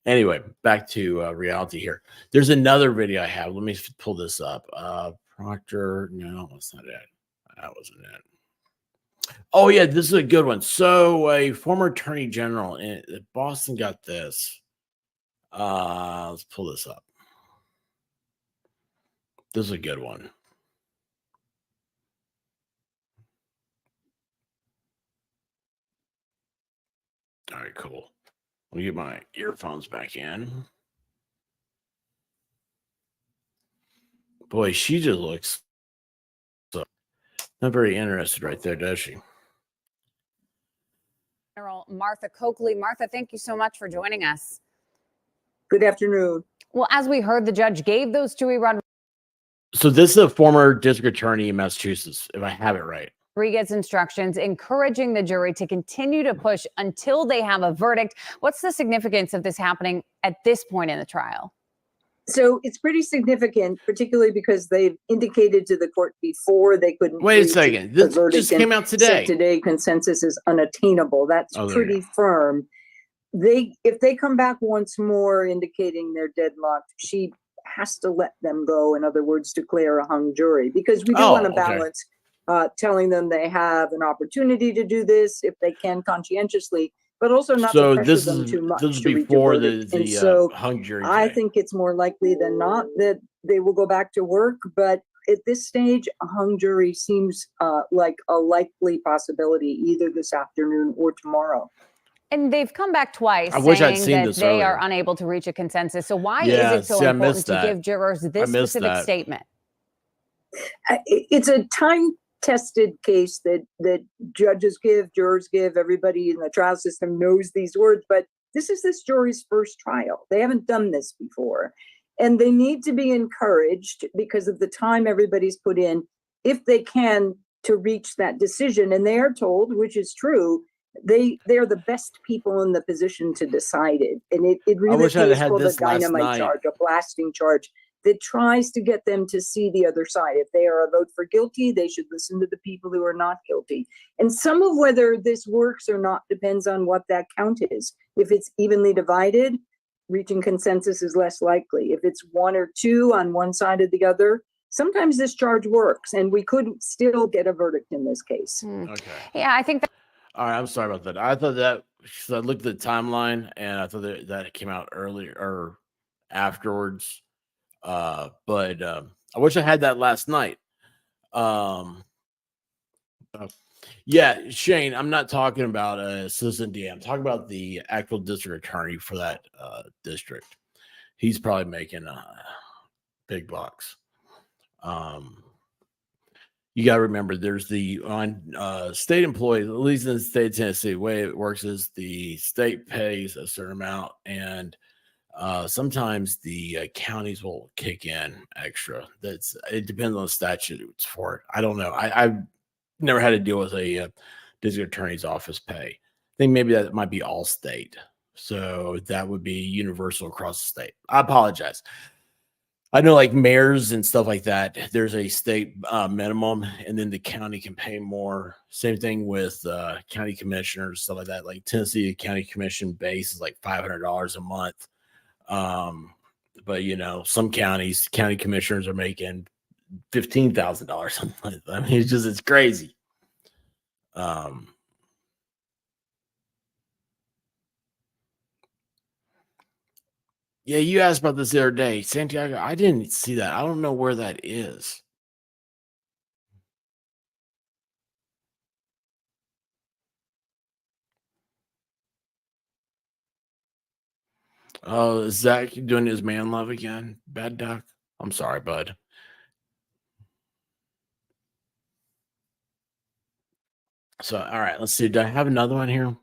Anyway, back to reality here. There's another video I have. Let me pull this up. Proctor. No, that's not it. That wasn't it. Oh, yeah, this is a good one. So a former attorney general in Boston got this. Let's pull this up. This is a good one. All right, cool. Let me get my earphones back in. Boy, she just looks so not very interested right there, does she? General Martha Coakley. Martha, thank you so much for joining us. Good afternoon. Well, as we heard, the judge gave those two So this is a former district attorney in Massachusetts, if I have it right. Rodriguez instructions encouraging the jury to continue to push until they have a verdict. What's the significance of this happening at this point in the trial? So it's pretty significant, particularly because they've indicated to the court before they couldn't. Wait a second. This just came out today. Today, consensus is unattainable. That's pretty firm. If they come back once more indicating they're deadlocked, she has to let them go. In other words, declare a hung jury, because we do want to balance telling them they have an opportunity to do this if they can conscientiously, but also not to pressure them too much. This is to before reach a verdict. the hung jury. I think it's more likely than not that they will go back to work, but at this stage, a hung jury seems like a likely possibility either this afternoon or tomorrow. And they've come back twice saying that they are unable to reach a consensus. So why is it so important to give jurors this specific statement? It's a time-tested case that judges give, jurors give, everybody in the trial system knows these words, but this is this jury's first trial. They haven't done this before. And they need to be encouraged because of the time everybody's put in, if they can, to reach that decision. And they are told, which is true, they're the best people in the position to decide it. And it really is called a dynamite charge, a blasting charge that tries to get them to see the other side. If they are a vote for guilty, they should listen to the people who are not guilty. And some of whether this works or not depends on what that count is. If it's evenly divided, reaching consensus is less likely. If it's one or two on one side or the other, sometimes this charge works, and we could still get a verdict in this case. Okay. Yeah, I think that. All right, I'm sorry about that. I thought that, because I looked at the timeline and I thought that it came out earlier or afterwards. But I wish I had that last night. Yeah, Shane, I'm not talking about assistant DA. I'm talking about the actual district attorney for that district. He's probably making big bucks. You got to remember, there's the state employees, at least in the state of Tennessee, the way it works is the state pays a certain amount, and sometimes the counties will kick in extra. It depends on the statutes for it. I don't know. I've never had to deal with a district attorney's office pay. I think maybe that might be all state, so that would be universal across the state. I apologize. I know, like mayors and stuff like that, there's a state minimum, and then the county can pay more. Same thing with county commissioners, stuff like that. Like Tennessee County Commission base is like $500 a month. But you know, some county commissioners are making $15,000. I mean, it's crazy. Yeah, you asked about this the other day, Santiago. I didn't see that. I don't know where that is. Oh, is Zach doing his man love again? Bad duck. I'm sorry, bud. So, all right, let's see. Do I have another one here?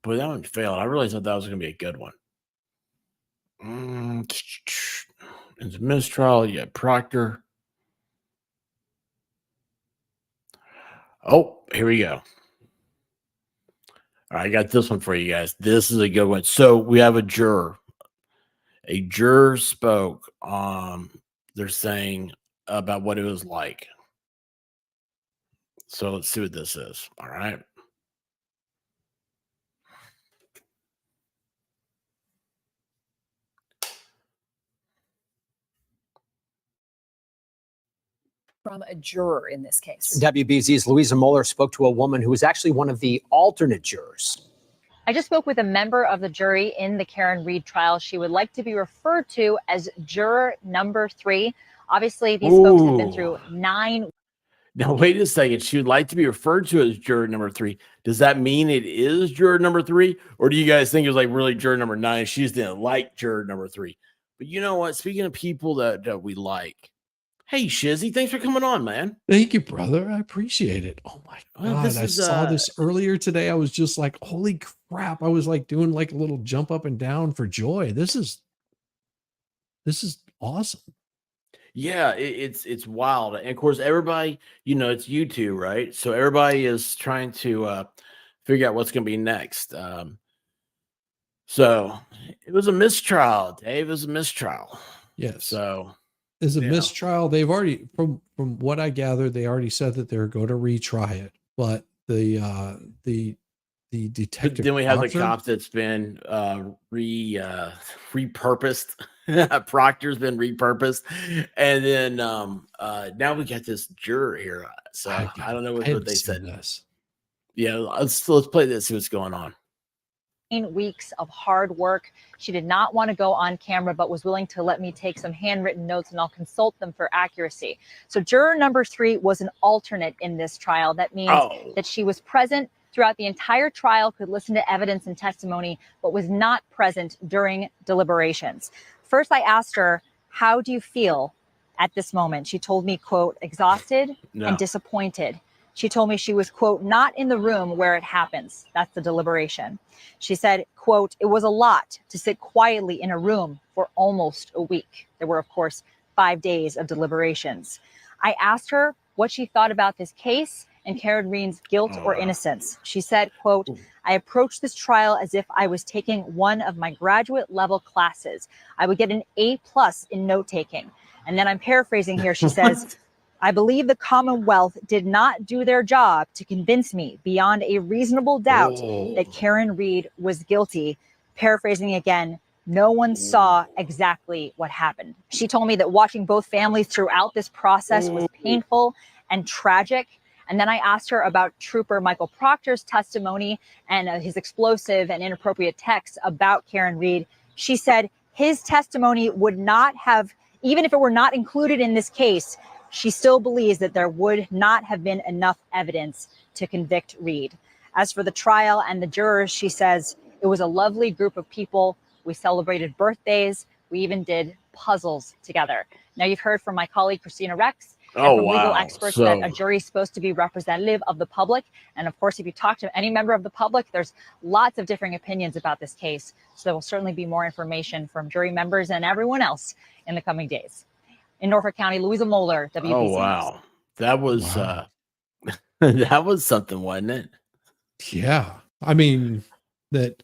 Boy, that one failed. I really thought that was going to be a good one. It's mistrial. Yeah, Proctor. Oh, here we go. All right, I got this one for you guys. This is a good one. So we have a juror. A juror spoke. They're saying about what it was like. So let's see what this is. All right. From a juror in this case. WBZ's Louisa Moeller spoke to a woman who was actually one of the alternate jurors. I just spoke with a member of the jury in the Karen Reed trial. She would like to be referred to as juror number 3. Obviously, these folks have been through 9. Now, wait a second. She would like to be referred to as juror number 3. Does that mean it is juror number 3? Or do you guys think it was like really juror number 9? She just didn't like juror number 3. But you know what? Speaking of people that we like, hey, Shizzy, thanks for coming on, man. Thank you, brother. I appreciate it. Oh my God. I saw this earlier today. I was just like, holy crap. I was like doing like a little jump up and down for joy. This is awesome. Yeah, it's wild. And of course, everybody, it's YouTube, right? So everybody is trying to figure out what's going to be next. So it was a mistrial, Dave. It was a mistrial. Yes. So is a mistrial. They've already, from what I gathered, they already said that they're going to retry it. But the detective. But then we have the cop that's been repurposed. Proctor's been repurposed, and then now we got this juror here. So I don't know what they said. Yeah, let's play this. See what's going on. Weeks of hard work. She did not want to go on camera, but was willing to let me take some handwritten notes and I'll consult them for accuracy. So juror number 3 was an alternate in this trial. That means that she was present throughout the entire trial, could listen to evidence and testimony, but was not present during deliberations. First, I asked her, how do you feel at this moment? She told me, quote, exhausted and disappointed. She told me she was, quote, not in the room where it happens. That's the deliberation. She said, quote, it was a lot to sit quietly in a room for almost a week. There were, of course, 5 days of deliberations. I asked her what she thought about this case and Karen Reed's guilt or innocence. She said, quote, I approached this trial as if I was taking one of my graduate level classes. I would get an A+ in note taking. And then I'm paraphrasing here. She says, I believe the Commonwealth did not do their job to convince me beyond a reasonable doubt that Karen Reed was guilty. Paraphrasing again, no one saw exactly what happened. She told me that watching both families throughout this process was painful and tragic. And then I asked her about Trooper Michael Proctor's testimony and his explosive and inappropriate texts about Karen Reed. She said his testimony would not have, even if it were not included in this case, she still believes that there would not have been enough evidence to convict Reed. As for the trial and the jurors, she says it was a lovely group of people. We celebrated birthdays. We even did puzzles together. Now, you've heard from my colleague, Christina Rex, and from legal experts that a jury is supposed to be representative of the public. And of course, if you talk to any member of the public, there's lots of differing opinions about this case. So there will certainly be more information from jury members and everyone else in the coming days. In Norfolk County, Louisa Moeller, WBC. Oh, wow. That was that was something, wasn't it? Yeah. I mean, that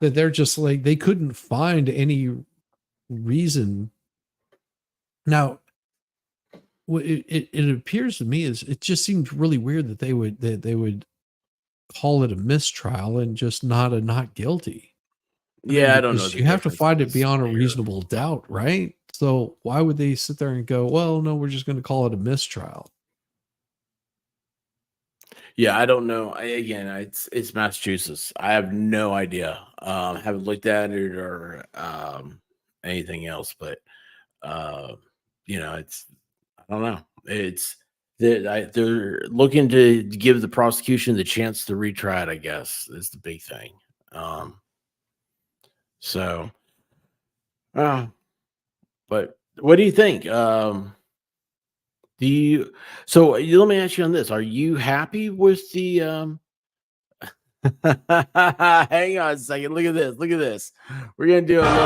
they're just like, they couldn't find any reason. Now, it appears to me as it just seems really weird that they would call it a mistrial and just not a not guilty. I don't know. You have to find it beyond a reasonable doubt, right? So why would they sit there and go, well, no, we're just going to call it a mistrial? Yeah, I don't know. It's Massachusetts. I have no idea. Haven't looked at it or anything else, but it's, I don't know. It's they're looking to give the prosecution the chance to retry it, I guess, is the big thing. But what do you think? Let me ask you on this. Are you happy with the hang on a second. Look at this. Look at this. We're gonna do a little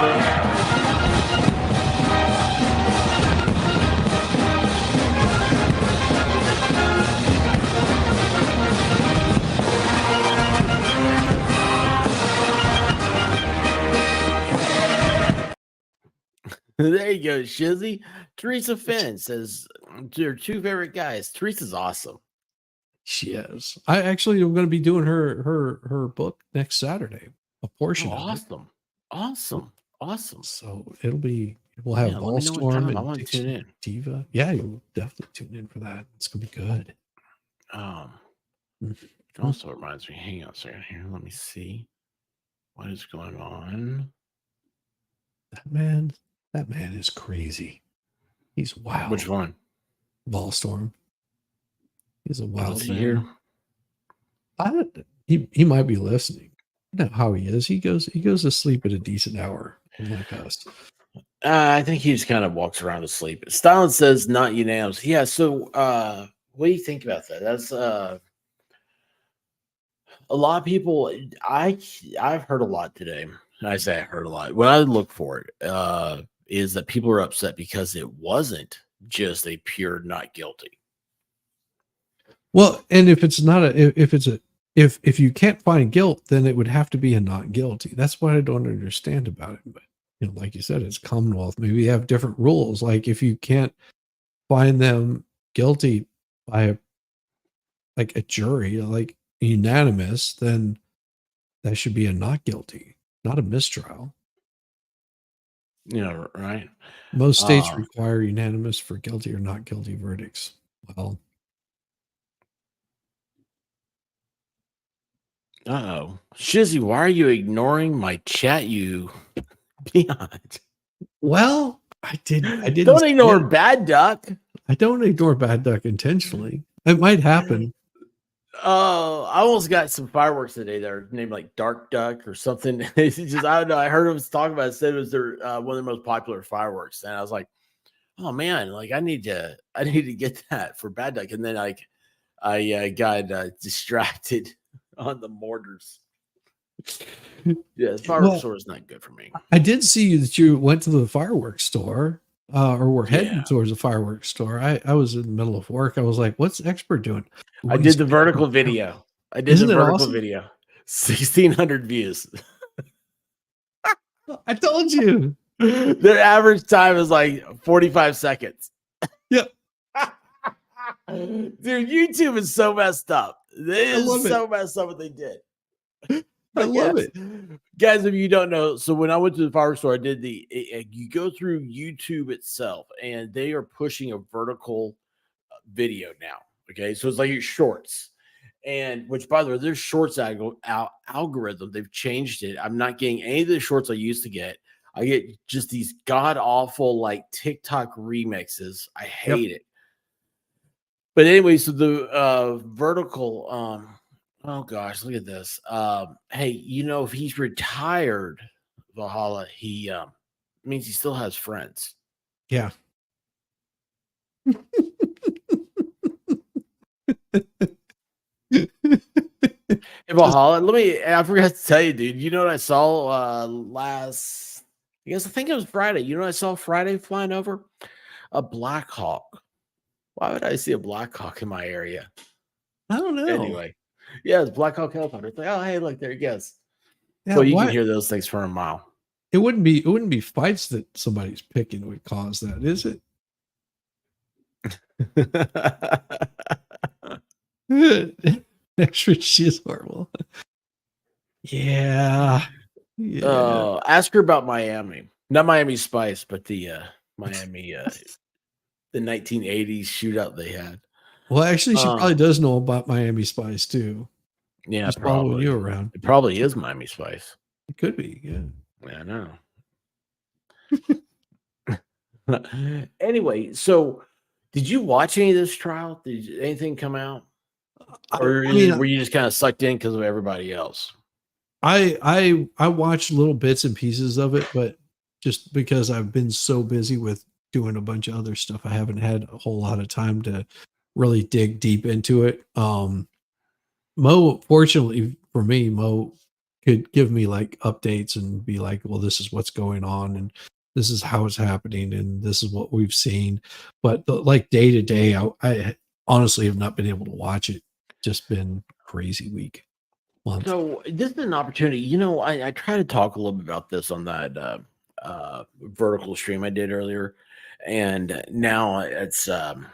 there you go, Shizzy. Teresa Finn says your 2 favorite guys. Teresa's awesome. She is. I actually am going to be doing her book next Saturday. A portion of awesome. it. Awesome. So we'll have Ballstorm and I want to tune in. Diva. Yeah, you'll definitely tune in for that. It's gonna be good. It also reminds me. Hang on a second here. Let me see. What is going on? That man is crazy. He's wild. Which one? Ballstorm. He's a wild Let's man. see here. He might be listening. You know how he is. He goes to sleep at a decent hour, unlike us. I think he just kind of walks around asleep. Stalin says not unanimous. Yeah. So, what do you think about that? That's a lot of people. I've heard a lot today. I say I heard a lot. When I look for it, is that people are upset because it wasn't just a pure not guilty. Well, and if you can't find guilt, then it would have to be a not guilty. That's what I don't understand about it. But like you said, it's Commonwealth. Maybe you have different rules. Like if you can't find them guilty by a jury, like unanimous, then that should be a not guilty, not a mistrial. Right? Most states require unanimous for guilty or not guilty verdicts. Well, Shizzy, why are you ignoring my chat? You beyond. Well, I didn't. Don't ignore Bad Duck. I don't ignore Bad Duck intentionally. It might happen. Oh, I almost got some fireworks today that are named like Dark Duck or something. It's just, I don't know. I heard him talk about it. Said it was their one of the most popular fireworks, and I was like, "Oh man, like I need to get that for Bad Duck." And then I got distracted on the mortars. Yeah, the fireworks store is not good for me. I did see that you went to the fireworks store, or were heading towards the fireworks store. I was in the middle of work. I was like, "What's Expert doing?" I did the vertical video. Isn't it awesome? Video. 1,600 views. I told you. Their average time is like 45 seconds. Yep. Dude, YouTube is so messed up. It is so messed up what they did. I love it. Guys, if you don't know, so when I went to the fireworks store, I did you go through YouTube itself, and they are pushing a vertical video now. Okay, so it's like your shorts. And which, by the way, their shorts algorithm, they've changed it. I'm not getting any of the shorts I used to get. I get just these god awful like TikTok remixes. I hate it. But anyway, so the vertical, oh gosh, look at this. Hey, if he's retired, Valhalla, he means he still has friends. Yeah. Hey, Valhalla, I forgot to tell you, dude. You know what I saw I think it was Friday. You know what I saw Friday flying over? A Black Hawk. Why would I see a Black Hawk in my area? I don't know. Anyway, yeah, it's Black Hawk helicopter. It's like, oh, hey, look, there he goes. Yeah, so you can hear those things for a mile. It wouldn't be fights that somebody's picking would cause that, is it? Extra shit horrible. Yeah. Ask her about Miami. Not Miami Spice, but the Miami the 1980s shootout they had. Well, actually, she probably does know about Miami Spice too. Yeah, she's following you around. It probably is Miami Spice. It could be, yeah. Yeah, I know. Anyway, so did you watch any of this trial? Did anything come out? Or were you just kind of sucked in because of everybody else? I watched little bits and pieces of it, but just because I've been so busy with doing a bunch of other stuff, I haven't had a whole lot of time to really dig deep into it. Mo, fortunately for me, Mo could give me like updates and be like, well, this is what's going on and this is how it's happening and this is what we've seen. But like day to day, I honestly have not been able to watch it. Just been crazy week. Month. So this is an opportunity. I try to talk a little bit about this on that vertical stream I did earlier, and now it's you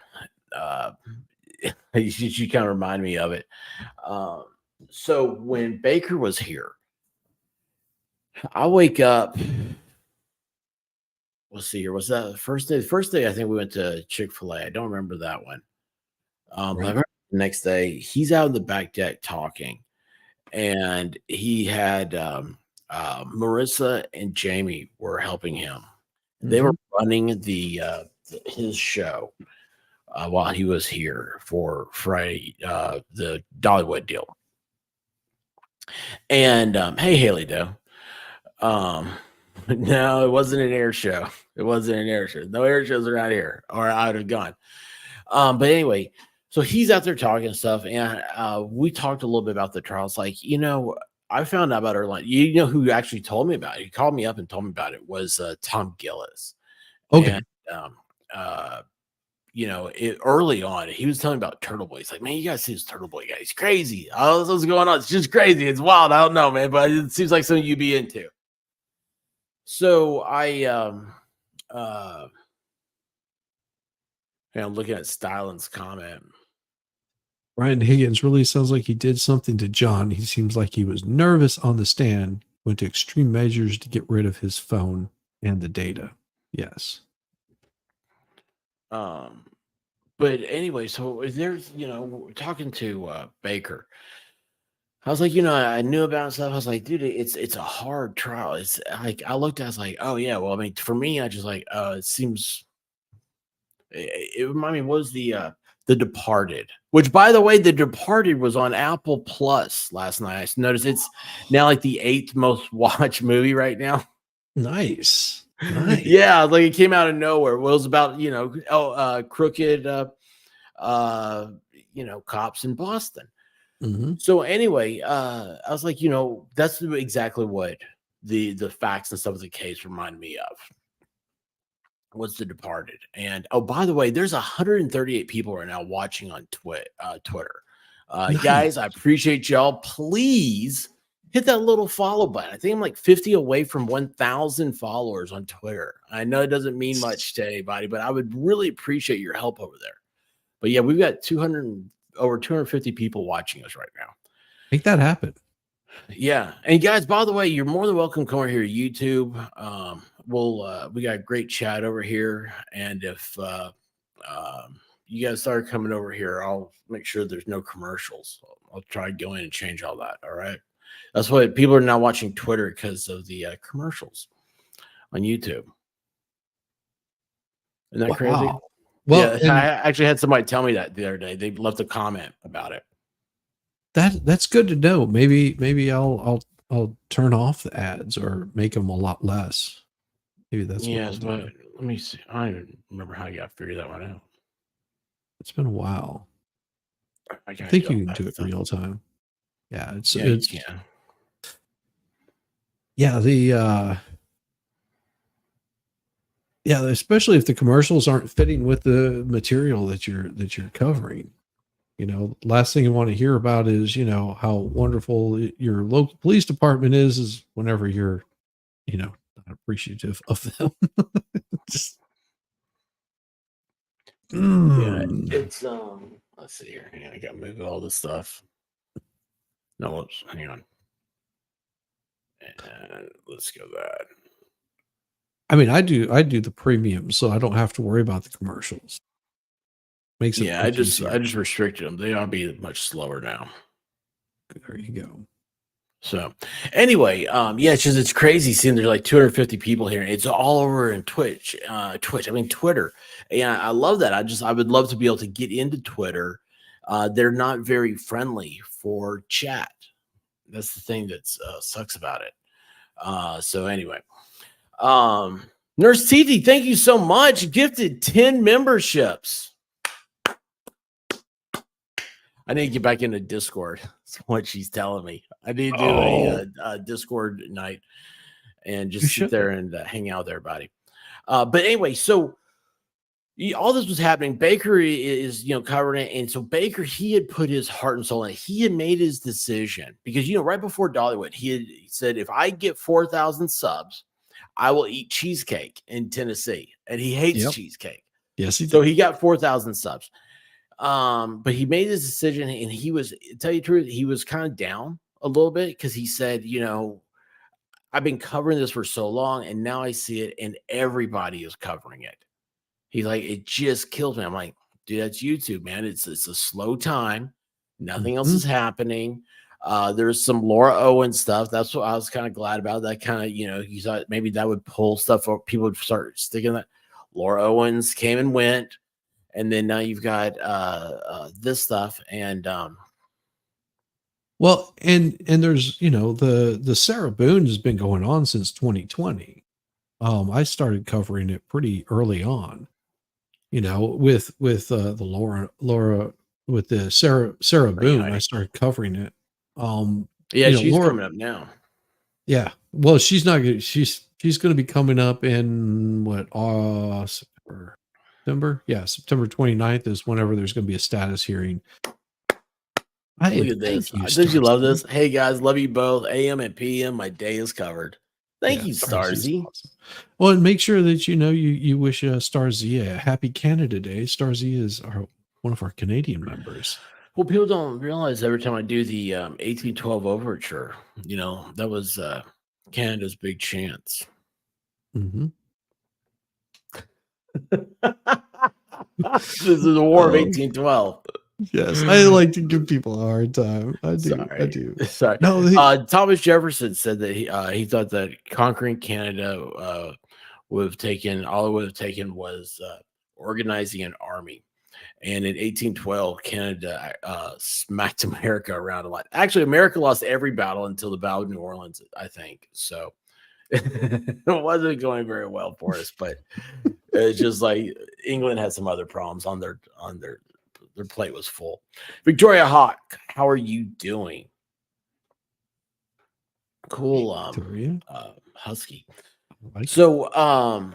kind of remind me of it. So when Baker was here, I wake up. Let's see here. Was that the first day? The first day I think we went to Chick-fil-A. I don't remember that one. I remember the next day he's out in the back deck talking. And he had Marissa and Jamie were helping him. They were running his show while he was here for Friday, the Dollywood deal. And hey, Haley Doe. No, it wasn't an air show. It wasn't an air show. No air shows around here, or I would have gone. But anyway, so he's out there talking stuff, and we talked a little bit about the trials. Like, I found out about her. Like, who actually told me about it? He called me up and told me about it. Was Tom Gillis. Okay. And, early on, he was telling me about Turtle Boy. He's like, man, you guys see this Turtle Boy guy? He's crazy. Oh, what's going on? It's just crazy. It's wild. I don't know, man, but it seems like something you'd be into. So I'm looking at Stylin's comment. Brian Higgins really sounds like he did something to John. He seems like he was nervous on the stand, went to extreme measures to get rid of his phone and the data. Yes. But anyway, so there's, talking to Baker. I was like, I knew about stuff. I was like, dude, it's a hard trial. It's like, I looked at it, I was like, oh yeah. Well, I mean, for me, I just like, it seems, it reminded me, was The Departed, which, by the way, The Departed was on Apple Plus last night. I noticed it's now like the 8th most watched movie right now. Nice. Yeah, like it came out of nowhere. It was about, crooked, cops in Boston. Mm-hmm. So anyway, I was like, that's exactly what the facts and stuff of the case reminded me of. Was The Departed. And by the way, there's 138 people right now watching on Twitter. Nice. Guys, I appreciate y'all. Please hit that little follow button. I think I'm like 50 away from 1,000 followers on Twitter. I know it doesn't mean much to anybody, but I would really appreciate your help over there. But yeah, we've got over 250 people watching us right now. Make that happen. Yeah. And guys, by the way, you're more than welcome to come over here to YouTube. We got a great chat over here. And if you guys start coming over here, I'll make sure there's no commercials. I'll try to go in and change all that. All right. That's why people are now watching Twitter, because of the commercials on YouTube. Isn't that crazy? Well, yeah, I actually had somebody tell me that the other day. They left a comment about it. That's good to know. Maybe I'll turn off the ads or make them a lot less. Maybe that's but let me see. I don't even remember how you got to figure that one out. It's been a while. I think you can do it real time. Yeah, it's especially if the commercials aren't fitting with the material that you're covering. Last thing you want to hear about is, how wonderful your local police department is whenever you're, not appreciative of them. Just it's let's see here. Hang on, I gotta move all this stuff. No, hang on. And let's go that. I mean, I do the premium, so I don't have to worry about the commercials. Makes it I just restricted them. They ought to be much slower now. There you go. So anyway, it's crazy seeing there's like 250 people here. It's all over in Twitter. Yeah, I love that. I would love to be able to get into Twitter. They're not very friendly for chat. That's the thing that sucks about it. So anyway, Nurse TT, thank you so much. Gifted 10 memberships. I need to get back into Discord. That's what she's telling me. I need to do a Discord night and just sit there and hang out with everybody. But anyway, so all this was happening. Baker is, covering it. And so Baker, he had put his heart and soul in it. He had made his decision because, right before Dollywood, he said, if I get 4,000 subs, I will eat cheesecake in Tennessee. And he hates cheesecake. Yes, so he got 4,000 subs. But he made his decision, and he was, to tell you the truth, he was kind of down a little bit because he said, I've been covering this for so long, and now I see it, and everybody is covering it. He's like, it just kills me. I'm like, dude, that's YouTube, man. It's a slow time. Nothing else is happening. There's some Laura Owen stuff. That's what I was kind of glad about. That kind of, you thought maybe that would pull stuff or people would start sticking that. Laura Owens came and went, and then now you've got this stuff. And well, and there's the Sarah Boone has been going on since 2020. I started covering it pretty early on, with the Laura with the Sarah Boone. I started covering it. Yeah, she's Laura, coming up now. Yeah, well, she's not good. She's going to be coming up in what September? Yeah, September 29th is whenever there's going to be a status hearing. Look at this. Did you love this? Hey guys, love you both. AM and PM, my day is covered. Thank you, Starzy. Awesome. Well, and make sure that you wish Starzy a happy Canada Day. Starzy is one of our Canadian members. Well, people don't realize every time I do the 1812 overture, that was Canada's big chance. Mm-hmm. This is the War of 1812. Yes, I like to give people a hard time. I do. Sorry. No, Thomas Jefferson said that he thought that conquering Canada would have taken was organizing an army. And in 1812, Canada smacked America around a lot. Actually, America lost every battle until the Battle of New Orleans, I think. So it wasn't going very well for us, but it's just like England had some other problems on their plate was full. Victoria Hawk, how are you doing? Cool. Husky. So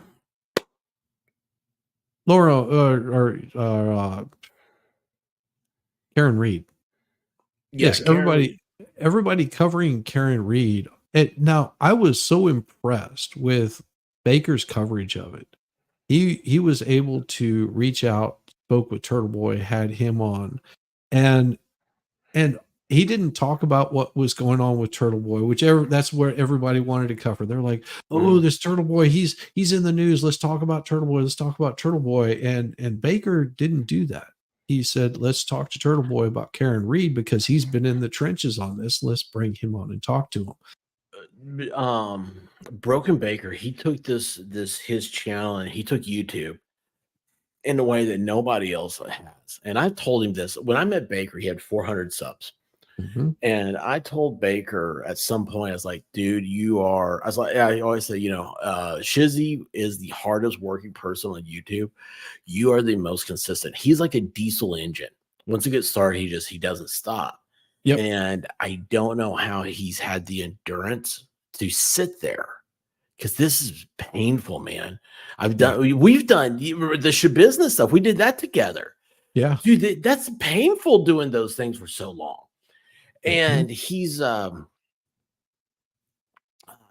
Laura or Karen Reed. Yes, everybody covering Karen Reed. Now, I was so impressed with Baker's coverage of it. He was able to reach out, spoke with Turtle Boy, had him on, and he didn't talk about what was going on with Turtle Boy, that's where everybody wanted to cover. They're like, oh, this Turtle Boy, he's in the news. Let's talk about Turtle Boy. Let's talk about Turtle Boy. And Baker didn't do that. He said, let's talk to Turtle Boy about Karen Reed because he's been in the trenches on this. Let's bring him on and talk to him. Broken Baker, he took his channel and he took YouTube in a way that nobody else has. And I told him this when I met Baker, he had 400 subs. Mm-hmm. And I told Baker at some point, I was like, dude, I always say, Shizzy is the hardest working person on YouTube. You are the most consistent. He's like a diesel engine. Once it gets started, he doesn't stop. Yep. And I don't know how he's had the endurance to sit there because this is painful, man. We've done the business stuff. We did that together. Yeah. Dude, that's painful doing those things for so long. And he's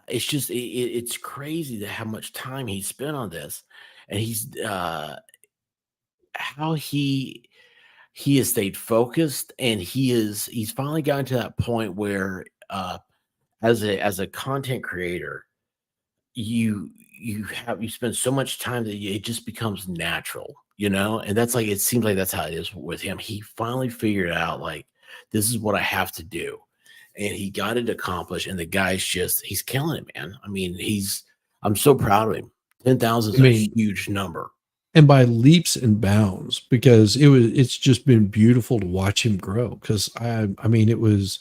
it's just it's crazy how much time he spent on this, and he's how he has stayed focused, and he's finally gotten to that point where as a content creator, you spend so much time that it just becomes natural, and that's like it seems like that's how it is with him. He finally figured out like, this is what I have to do. And he got it accomplished. And the guy's he's killing it, man. I mean, I'm so proud of him. 10,000 is a huge number. And by leaps and bounds, because it's just been beautiful to watch him grow. Cause it was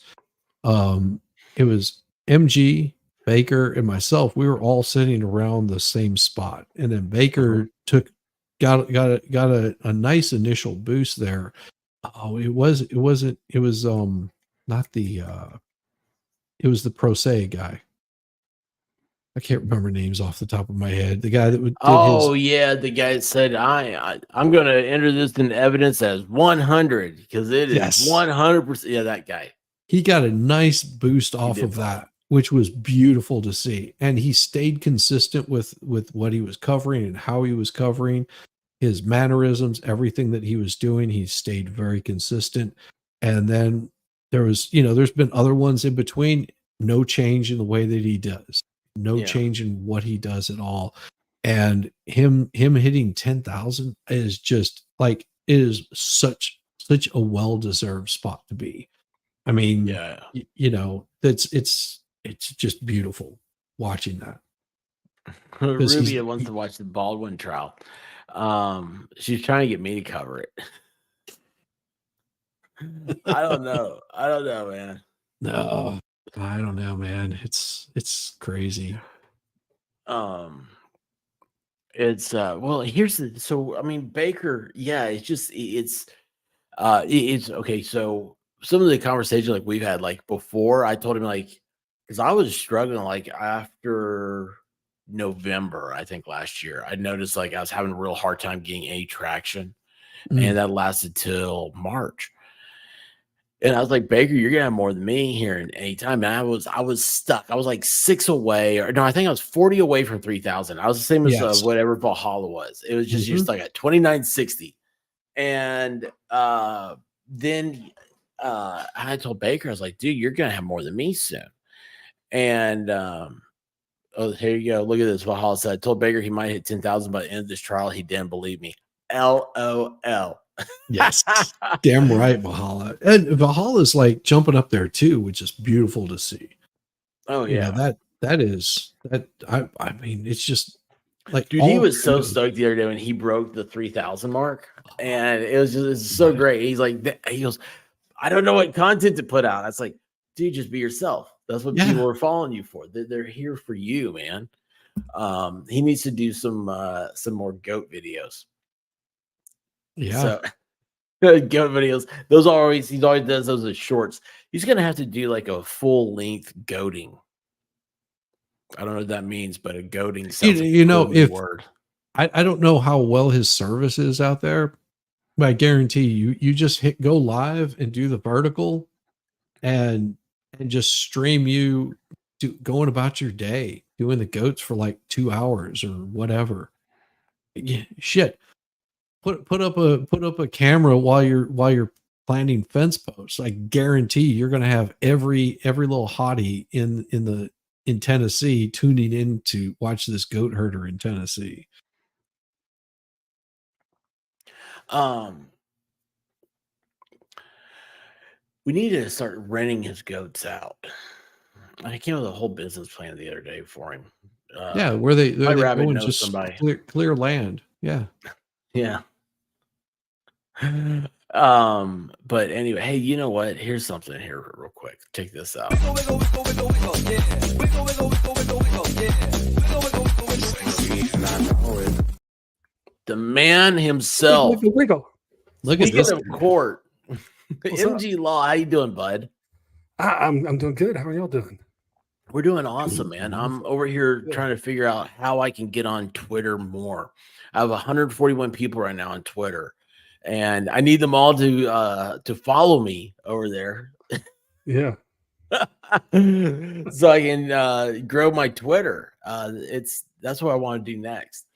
MG, Baker, and myself. We were all sitting around the same spot. And then Baker got a nice initial boost there. Oh, it was not the it was the Pro Se guy. I can't remember names off the top of my head. The guy that did the guy that said I'm going to enter this in evidence as 100 because it is 100%. Yeah, that guy. He got a nice boost off of that, which was beautiful to see, and he stayed consistent with what he was covering and how he was covering. His mannerisms, everything that he was doing, he stayed very consistent. And then there's been other ones in between, no change in the way that he does, no change in what he does at all. And him hitting 10,000 is just like, it is such a well-deserved spot to be. I mean, Yeah. you know, it's just beautiful watching that. 'Cause Rubia wants to watch the Baldwin trial. She's trying to get me to cover it. I don't know. I don't know, man. No, I don't know, man. It's crazy. It's well, here's the so I mean Baker, yeah, it's it's okay. So some of the conversation like we've had like before, I told him like because I was struggling like after November, I think last year, I noticed like I was having a real hard time getting any traction, Mm. and that lasted till March. And I was like, Baker, you're gonna have more than me here in any time. And I was stuck. I was like 6 away, or no, I think I was 40 away from 3,000. I was the same as Yes. whatever Valhalla was. It was just you're Mhm. stuck at 2960. And then I told Baker, I was like, dude, you're gonna have more than me soon. And oh, here you go. Look at this. Valhalla said, I told Baker he might hit 10,000 by the end of this trial. He didn't believe me. LOL. Yes. Damn right, Valhalla. And Valhalla's like jumping up there too, which is beautiful to see. Oh You know, yeah. that is that I mean, it's just like Dude, he all was so kudos. stoked the other day when he broke the 3,000 mark, and it was just it's so Right. great. He's like, he goes, I don't know what content to put out. That's like, dude, just be yourself. That's what Yeah. people are following you for. They're here for you, man. He needs to do some more goat videos. Yeah. So goat videos. Those are always he always does those as shorts. He's gonna have to do like a full length goating. I don't know what that means, but a goating sounds like a You know, cool if word. I don't know how well his service is out there, but I guarantee you just go live and do the vertical and just stream you going about your day, doing the goats for like 2 hours or whatever. Yeah, shit. Put up a camera while you're planting fence posts. I guarantee you're gonna have every little hottie in Tennessee tuning in to watch this goat herder in Tennessee. Um, we need to start renting his goats out. I came up with a whole business plan the other day for him. Yeah, where they my go rabbit and knows just somebody. clear land. Yeah. Yeah. But anyway, hey, you know what? Here's something here real quick. Check this out. The man himself. Wiggle. Look at Speaking this. of court, What's up? MG Law, how you doing, bud? I'm doing good. How are y'all doing? We're doing awesome, man. I'm over here Good. trying to figure out how I can get on Twitter more. I have 141 people right now on Twitter, and I need them all to follow me over there Yeah. so I can grow my Twitter. That's what I want to do next.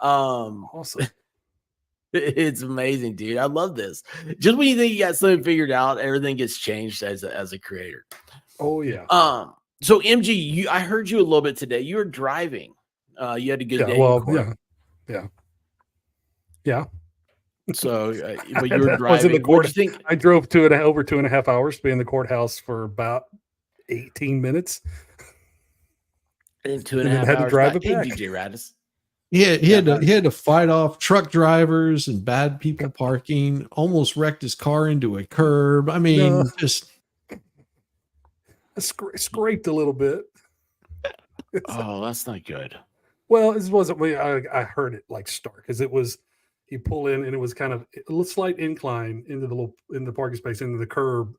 Awesome. It's amazing, dude. I love this. Just when you think you got something figured out, everything gets changed as a creator. Oh yeah. So MG, I heard you a little bit today. You were driving. You had a good Yeah. day. in Well, court. yeah. So, but you were I was in the driving. What'd court. you think? I drove over 2.5 hours to be in the courthouse for about 18 minutes. In 2.5 and then had to hours. drive back. it back. Hey, DJ Radis. He had to fight off truck drivers and bad people parking. Almost wrecked his car into a curb. I mean, No. just I scraped a little bit. Oh, that's not good. Well, it wasn't. I heard it like start because it was. You pull in and it was kind of a little slight incline into the parking space into the curb.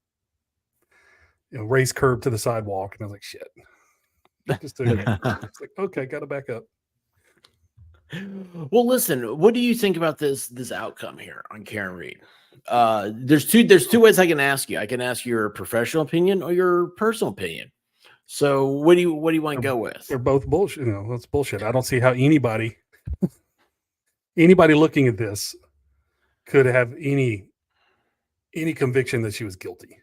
Raised curb to the sidewalk, and I was like, shit. Just it's like, okay, got to back up. Well, listen, what do you think about this outcome here on Karen Reed? There's two ways I can ask you. I can ask your professional opinion or your personal opinion. So what do you want to go with? They're both bullshit. That's bullshit. I don't see how anybody looking at this could have any conviction that she was guilty.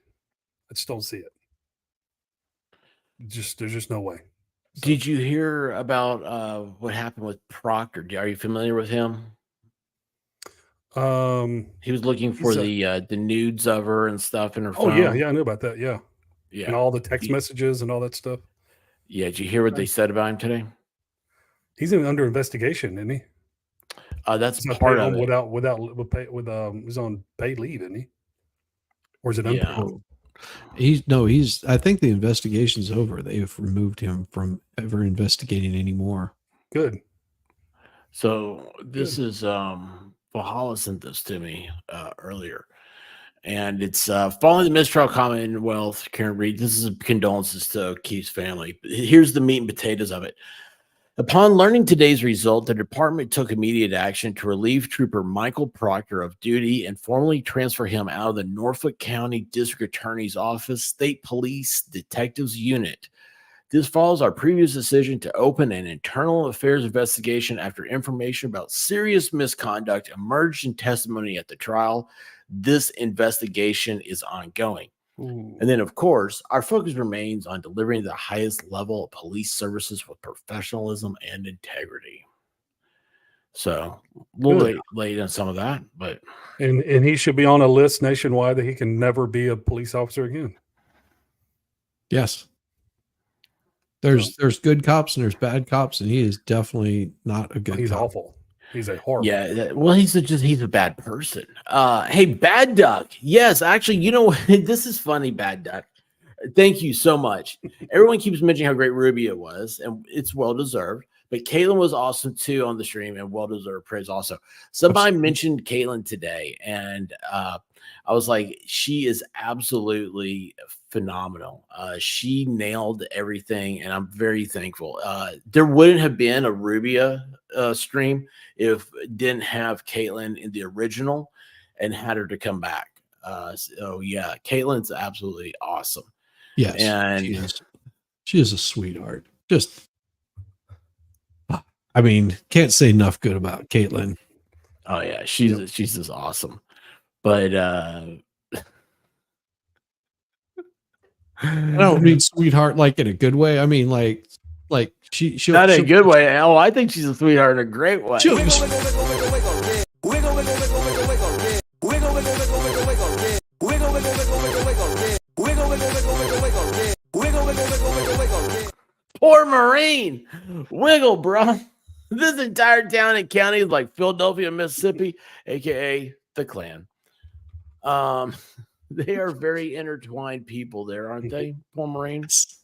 I just don't see it. There's just no way. So, did you hear about what happened with Proctor? Are you familiar with him? He was looking for the nudes of her and stuff in her phone. Yeah, I knew about that. Yeah, and all the text messages and all that stuff. Yeah, did you hear what they said about him today? He's under investigation, isn't he? That's part of it. He's on paid leave, isn't he? Or is it unpaid? He's I think the investigation's over. They've removed him from ever investigating anymore. Good. So this is Valhalla sent this to me earlier. And it's following the mistrial Commonwealth, Karen Reed. This is condolences to Keith's family. Here's the meat and potatoes of it. Upon learning today's result, the department took immediate action to relieve Trooper Michael Proctor of duty and formally transfer him out of the Norfolk County District Attorney's Office State Police Detectives Unit. This follows our previous decision to open an internal affairs investigation after information about serious misconduct emerged in testimony at the trial. This investigation is ongoing. Ooh. And then, of course, our focus remains on delivering the highest level of police services with professionalism and integrity. So a little late on some of that, but and he should be on a list nationwide that he can never be a police officer again. Yes. There's good cops and there's bad cops, and he is definitely not a good He's cop. awful. He's a horrible. Yeah, well, he's a bad person. Hey, Bad Duck. Yes, actually, you know, this is funny, Bad Duck. Thank you so much. Everyone keeps mentioning how great Rubio was, and it's well deserved. But Caitlin was awesome too on the stream, and well deserved praise also. Somebody mentioned Caitlin today, and I was like, she is absolutely phenomenal. She nailed everything, and I'm very thankful. There wouldn't have been a Rubio stream if it didn't have Caitlin in the original and had her to come back. So yeah, Caitlin's absolutely awesome. Yes, and she is a sweetheart. Just, I mean, can't say enough good about Caitlin. Oh yeah, she's just awesome. But I don't mean sweetheart like in a good way. I mean like she'll not in a good way. Oh, I think she's a sweetheart in a great way. Poor Marine. Wiggle, bro. This entire town and county is like Philadelphia, Mississippi, aka the Klan. They are very intertwined people there, aren't they? Poor Marines.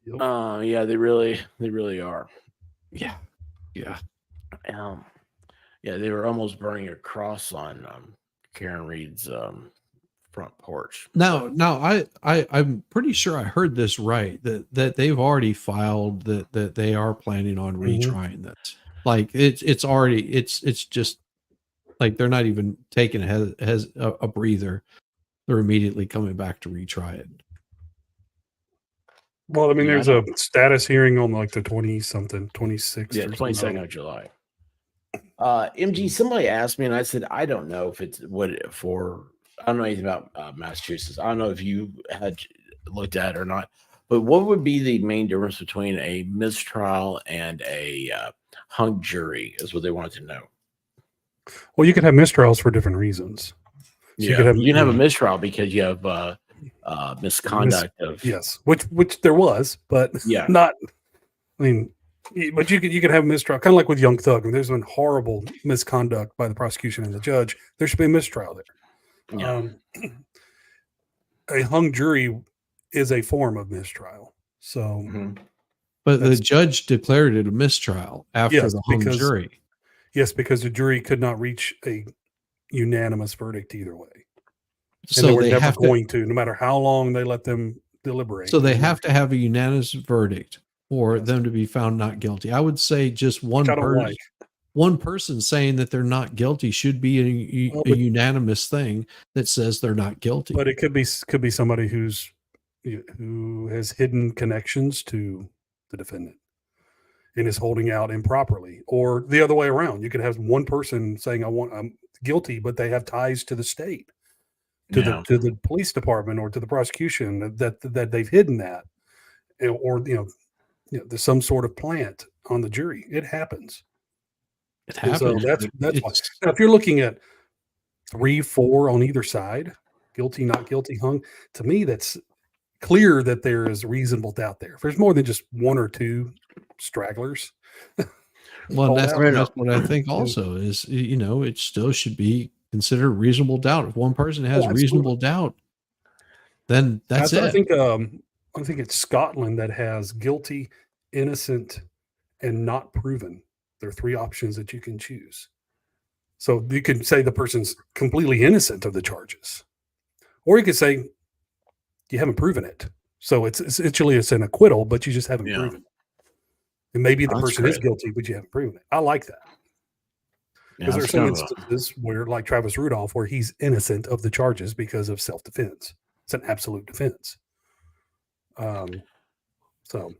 Yeah, they really are. Yeah. Yeah, they were almost burning a cross on Karen Reed's front porch. Now I'm pretty sure I heard this right, that they've already filed that they are planning on retrying this. Like it's already it's just like they're not even taking a breather. They're immediately coming back to retry it. Well, I mean, there's a status hearing on like the 26th. Yeah, 22nd of July. MG, somebody asked me, and I said, I don't know if it's I don't know anything about Massachusetts. I don't know if you had looked at it or not, but what would be the main difference between a mistrial and a hung jury is what they wanted to know. Well, you could have mistrials for different reasons. So you can have a mistrial because you have misconduct which there was, but not. I mean, but you could have a mistrial, kind of like with Young Thug. I mean, there's been horrible misconduct by the prosecution and the judge. There should be a mistrial there. Yeah. A hung jury is a form of mistrial. So, but the judge declared it a mistrial after the hung jury. Yes, because the jury could not reach a unanimous verdict either way. So they were never going to, no matter how long they let them deliberate. So they have to have a unanimous verdict for them to be found not guilty. I would say just one person saying that they're not guilty should be a unanimous thing that says they're not guilty. But it could be somebody who has hidden connections to the defendant and is holding out improperly, or the other way around. You could have one person saying I'm guilty, but they have ties to the state. To the police department or to the prosecution that they've hidden that, or there's some sort of plant on the jury. It happens. It And so happens. that's but why. it's Now, if you're looking at 3, 4 on either side, guilty, not guilty, hung, to me, that's clear that there is reasonable doubt there. If there's more than just 1 or 2 stragglers, well, and hold that's out. Right. that's what I think Yeah. also is, it still should be considered reasonable doubt. If one person has Oh, absolutely. reasonable doubt, then that's I it. think it's Scotland that has guilty, innocent, and not proven. There are 3 options that you can choose. So you can say the person's completely innocent of the charges, or you could say you haven't proven it. So it's essentially an acquittal, but you just haven't Yeah. proven it. And maybe the That's person is great. guilty, but you haven't proven it. I like that. Yeah, Because there are that's some kind of a- instances where, like Travis Rudolph, where he's innocent of the charges because of self-defense. It's an absolute defense. So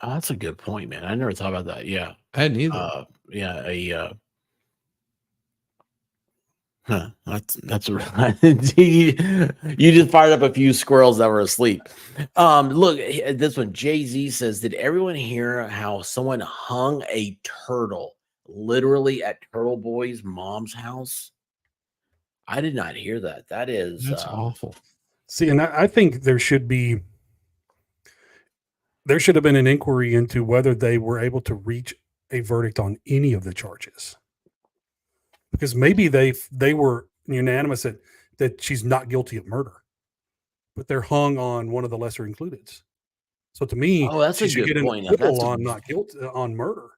Oh, that's a good point, man. I never thought about that. Yeah. I hadn't either. Yeah. That's you just fired up a few squirrels that were asleep. Look, this one, Jay-Z says, did everyone hear how someone hung a turtle literally at Turtle Boy's mom's house? I did not hear that. That's awful. see, and I think there should have been an inquiry into whether they were able to reach a verdict on any of the charges. Because maybe they were unanimous that she's not guilty of murder, but they're hung on one of the lesser includeds. So to me, Oh, that's she a should good get an point. acquittal That's a- on not guilty on murder,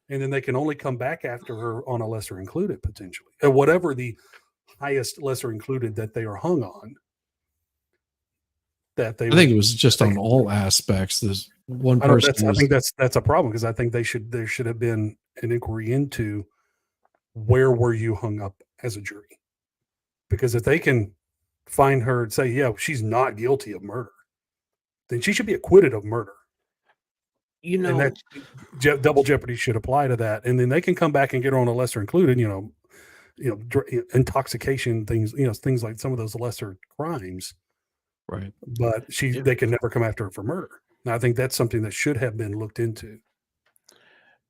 and then they can only come back after her on a lesser included potentially, or whatever the highest lesser included that they are hung on. That they, I think it was just they on can- all aspects. There's one I don't- person. I think that's a problem, because I think there should have been an inquiry into where were you hung up as a jury, because if they can find her and say, yeah, she's not guilty of murder, then she should be acquitted of murder. And that double jeopardy should apply to that. And then they can come back and get her on a lesser included, intoxication things, things like some of those lesser crimes. Right. But they can never come after her for murder. Now, I think that's something that should have been looked into.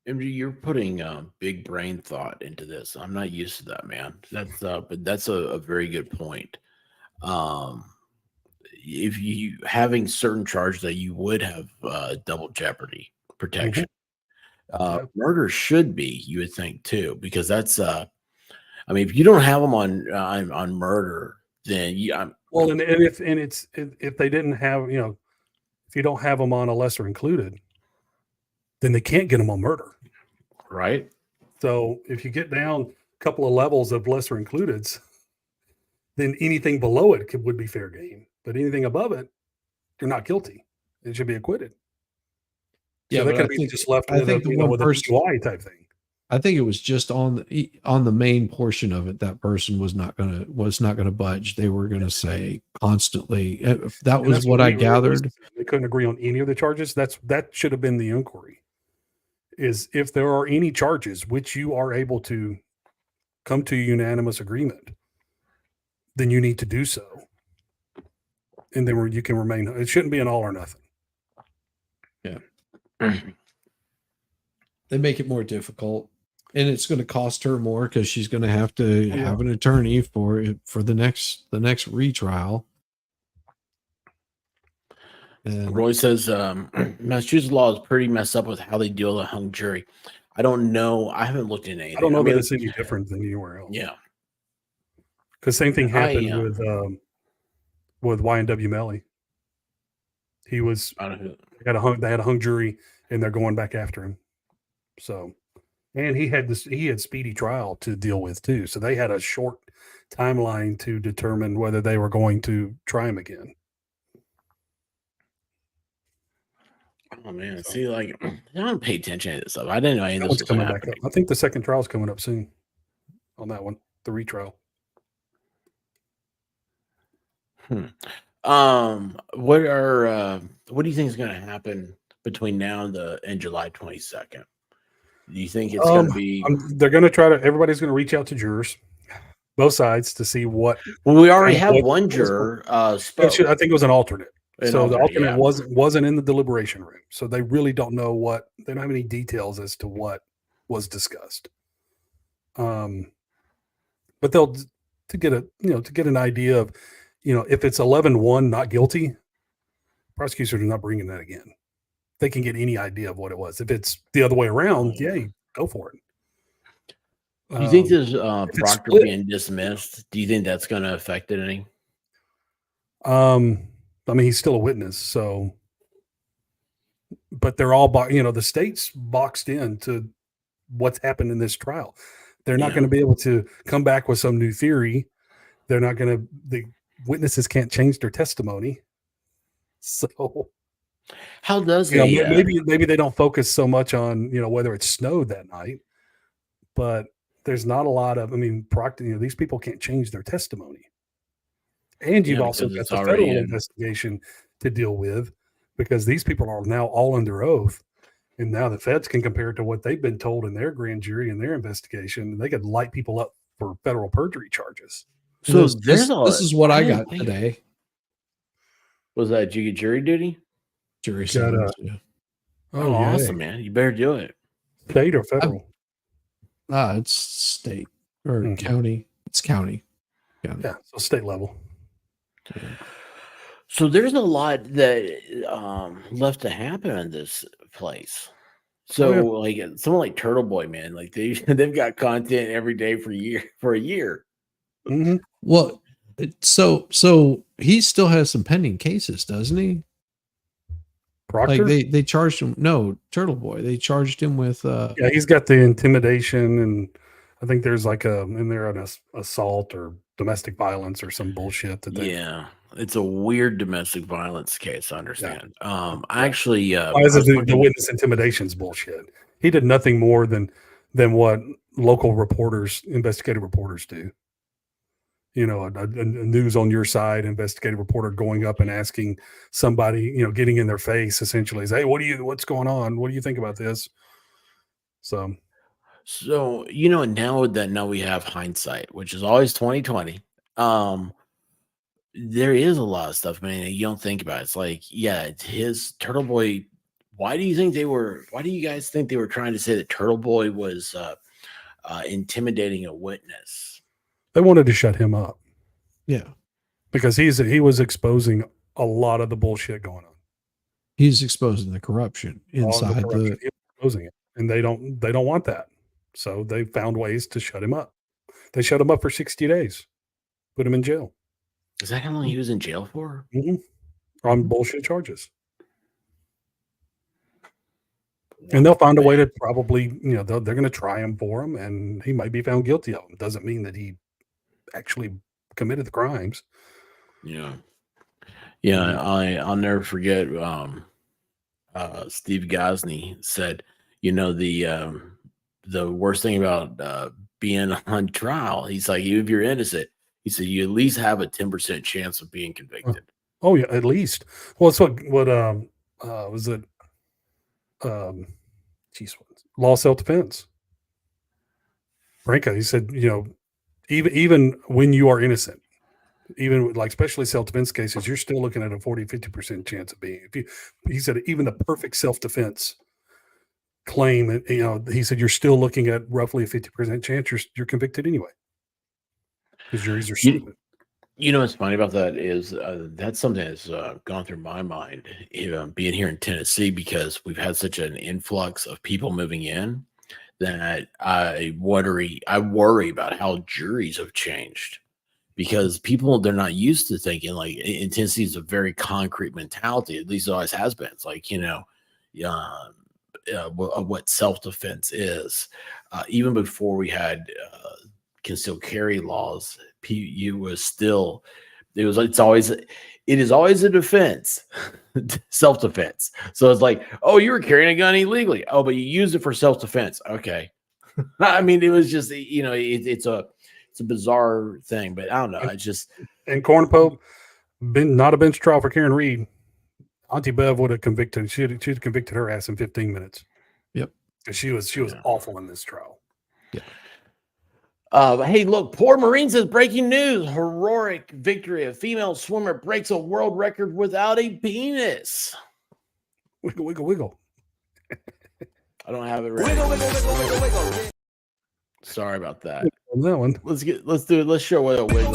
MG, you're putting big brain thought into this. I'm not used to that, man. But that's a very good point. If you having certain charges that you would have double jeopardy protection, murder should be, you would think too, because that's if you don't have them on murder, then well, and if they didn't have, if you don't have them on a lesser included, then they can't get them on murder. Right. So if you get down a couple of levels of lesser includeds, then anything below it would be fair game. But anything above it, you're not guilty. It should be acquitted. Yeah, so they but could be just left with a DUI type thing. I think it was just on the main portion of it. That person was not gonna budge. They were gonna say constantly. That was what I gathered. They couldn't agree on any of the charges. That should have been the inquiry. Is if there are any charges which you are able to come to unanimous agreement, then you need to do so. And then you can remain. It shouldn't be an all or nothing. Yeah. They make it more difficult, and it's going to cost her more because she's going to have to have an attorney for the next retrial. And Roy says Massachusetts law is pretty messed up with how they deal with a hung jury. I don't know. I haven't looked into anything. I don't know that it's any different than anywhere else. Yeah. Because same thing happened with YNW Melly. He was they had a hung jury, and they're going back after him. So, and he had speedy trial to deal with too. So they had a short timeline to determine whether they were going to try him again. Oh man, see, I don't pay attention to this stuff. I didn't know any of this was coming back happening. up. I think the second trial is coming up soon on that one, the retrial. What do you think is going to happen between now and July 22nd? Do you think it's going to be? They're going to try to. Everybody's going to reach out to jurors, both sides, to see what. Well, we already have one juror. I think it was an alternate. The alternate yeah. wasn't in the deliberation room, so they really don't know they don't have any details as to what was discussed. But they'll to get an idea of, if it's 11-1 not guilty, prosecutors are not bringing that again. They can get any idea of what it was. If it's the other way around, go for it. Do you think this if it's Proctor split- being dismissed? Do you think that's going to affect it any? I mean, he's still a witness, so. But they're all, the state's boxed in to what's happened in this trial. They're not going to be able to come back with some new theory. They're not going to. The witnesses can't change their testimony. So, how does maybe they don't focus so much on whether it snowed that night, but there's not a lot of. I mean, Proctor. These people can't change their testimony, and you've also got the federal investigation to deal with, because these people are now all under oath, and now the feds can compare it to what they've been told in their grand jury and their investigation, and they could light people up for federal perjury charges. So this is what I got today. Was that you get jury duty? Jury summons, yeah. Oh, awesome, man! You better do it. State or federal? It's state or county. It's county. Yeah, so state level. Yeah. So there's a lot that left to happen in this place. So like someone like Turtle Boy, man, like they've got content every day for a year. Mm-hmm. Well, so he still has some pending cases, doesn't he? Proctor? Like they charged him. No, Turtle Boy. They charged him with. Yeah, he's got the intimidation, and I think there's like in there an assault or domestic violence or some bullshit that they. Yeah, it's a weird domestic violence case. I understand. Actually, why is it the witness intimidation's bullshit? He did nothing more than what local reporters, investigative reporters do. A news on your side, investigative reporter going up and asking somebody, getting in their face, essentially, say, "Hey, what's going on? What do you think about this?" So now we have hindsight, which is always 2020. There is a lot of stuff, man, you don't think about. It's like, it's his Turtle Boy. Why do you guys think they were trying to say that Turtle Boy was intimidating a witness? They wanted to shut him up. Yeah. Because he was exposing a lot of the bullshit going on. He's exposing the corruption inside He's exposing it. And they don't want that. So they found ways to shut him up. They shut him up for 60 days. Put him in jail. Is that how long he was in jail for? Mm-hmm. On bullshit charges. And they'll find a way to probably, they're going to try him for him, and he might be found guilty of them. Doesn't mean that he actually committed the crimes. I'll never forget. Steve Gosney said, the worst thing about being on trial, he's like, if you're innocent, he said, you at least have a 10% chance of being convicted. Oh yeah, at least. Well, it's what was it? Law self-defense. Branca, he said, even when you are innocent, even like especially self-defense cases, you're still looking at a 40-50% chance of being. He said even the perfect self-defense claim, he said you're still looking at roughly a 50% chance you're convicted anyway, because juries are stupid. What's funny about that is that's something that's gone through my mind, being here in Tennessee, because we've had such an influx of people moving in that I worry about how juries have changed, because they're not used to thinking like in Tennessee is a very concrete mentality. At least it always has been. It's like, what self-defense is. Even before we had concealed carry laws, it is always a defense, self-defense. So it's like, oh, you were carrying a gun illegally. Oh, but you used it for self-defense. Okay. I mean, it was just, it's a bizarre thing, but I don't know. It's just. And Corn Pope, not a bench trial for Karen Reed. Auntie Bev would have convicted. She'd convicted her ass in 15 minutes. Yep. She was awful in this trial. Yeah. Hey, look, Poor Marine says breaking news: heroic victory. A female swimmer breaks a world record without a penis. Wiggle, wiggle, wiggle. I don't have it ready. Wiggle, wiggle, wiggle, wiggle, wiggle. Sorry about that. On that one. Let's show what a wiggle.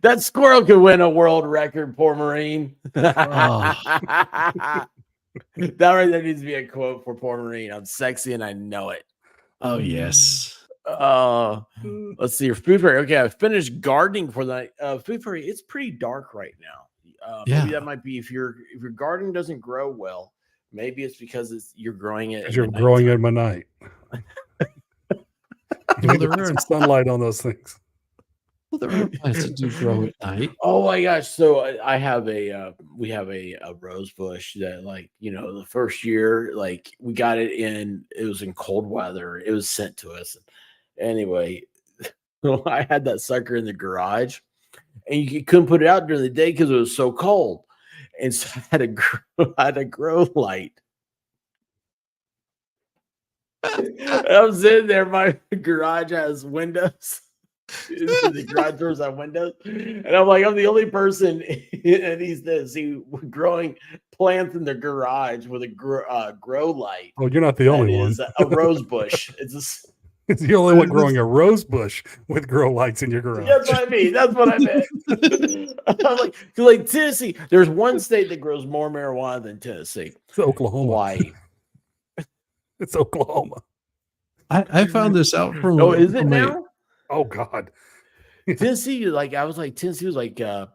That squirrel could win a world record, poor Marine. That right there needs to be a quote for poor Marine. I'm sexy and I know it. Oh yes. Let's see your food fairy. Okay, I finished gardening for the food fairy. It's pretty dark right now. Maybe that might be if your garden doesn't grow well. Maybe it's because you're growing it. You're growing it in the night. You need to put some sunlight on those things. Well, there are plants that do grow at night. Oh my gosh! So I have we have a rose bush that, like, the first year, like, we got it was in cold weather. It was sent to us. Anyway, I had that sucker in the garage, and you couldn't put it out during the day because it was so cold, and so I had a grow light. I'm sitting there. My garage has windows. The garage doors have windows, and I'm like, I'm the only person, and he growing plants in the garage with a grow light. Oh, you're not the only one. It's a rose bush. It's the only one growing a rose bush with grow lights in your garage. That's what I mean. That's what I meant. I'm like Tennessee. There's one state that grows more marijuana than Tennessee. It's Oklahoma. Hawaii. It's Oklahoma. I found this out from. Oh, is it now? Oh God. Tennessee, Tennessee was like the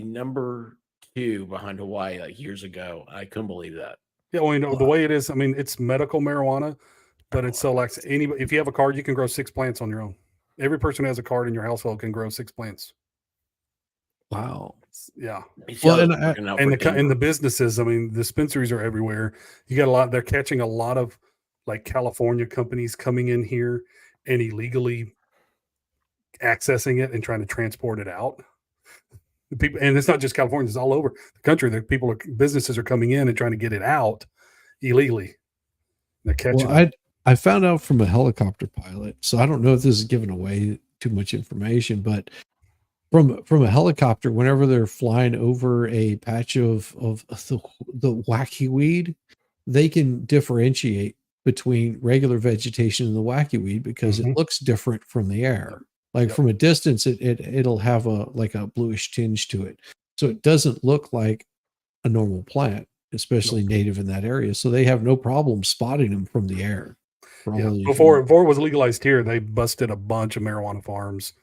number 2 behind Hawaii, like, years ago. I couldn't believe that. Yeah, well, the way it is, I mean, it's medical marijuana, but it's so like anybody. If you have a card, you can grow 6 plants on your own. Every person who has a card in your household can grow 6 plants. Wow. Yeah. Well, and the businesses, I mean, dispensaries are everywhere. You got a lot. They're catching a lot of, like, California companies coming in here and illegally accessing it and trying to transport it out. The people, and it's not just California; it's all over the country. The businesses are coming in and trying to get it out illegally. They're catching. Well, I found out from a helicopter pilot, so I don't know if this is giving away too much information, but from a helicopter, whenever they're flying over a patch of the wacky weed, they can differentiate between regular vegetation and the wacky weed because it looks different from the air. Like, from a distance, it'll have a bluish tinge to it, so it doesn't look like a normal plant, especially native in that area. So they have no problem spotting them from the air. Before it was legalized here, they busted a bunch of marijuana farms.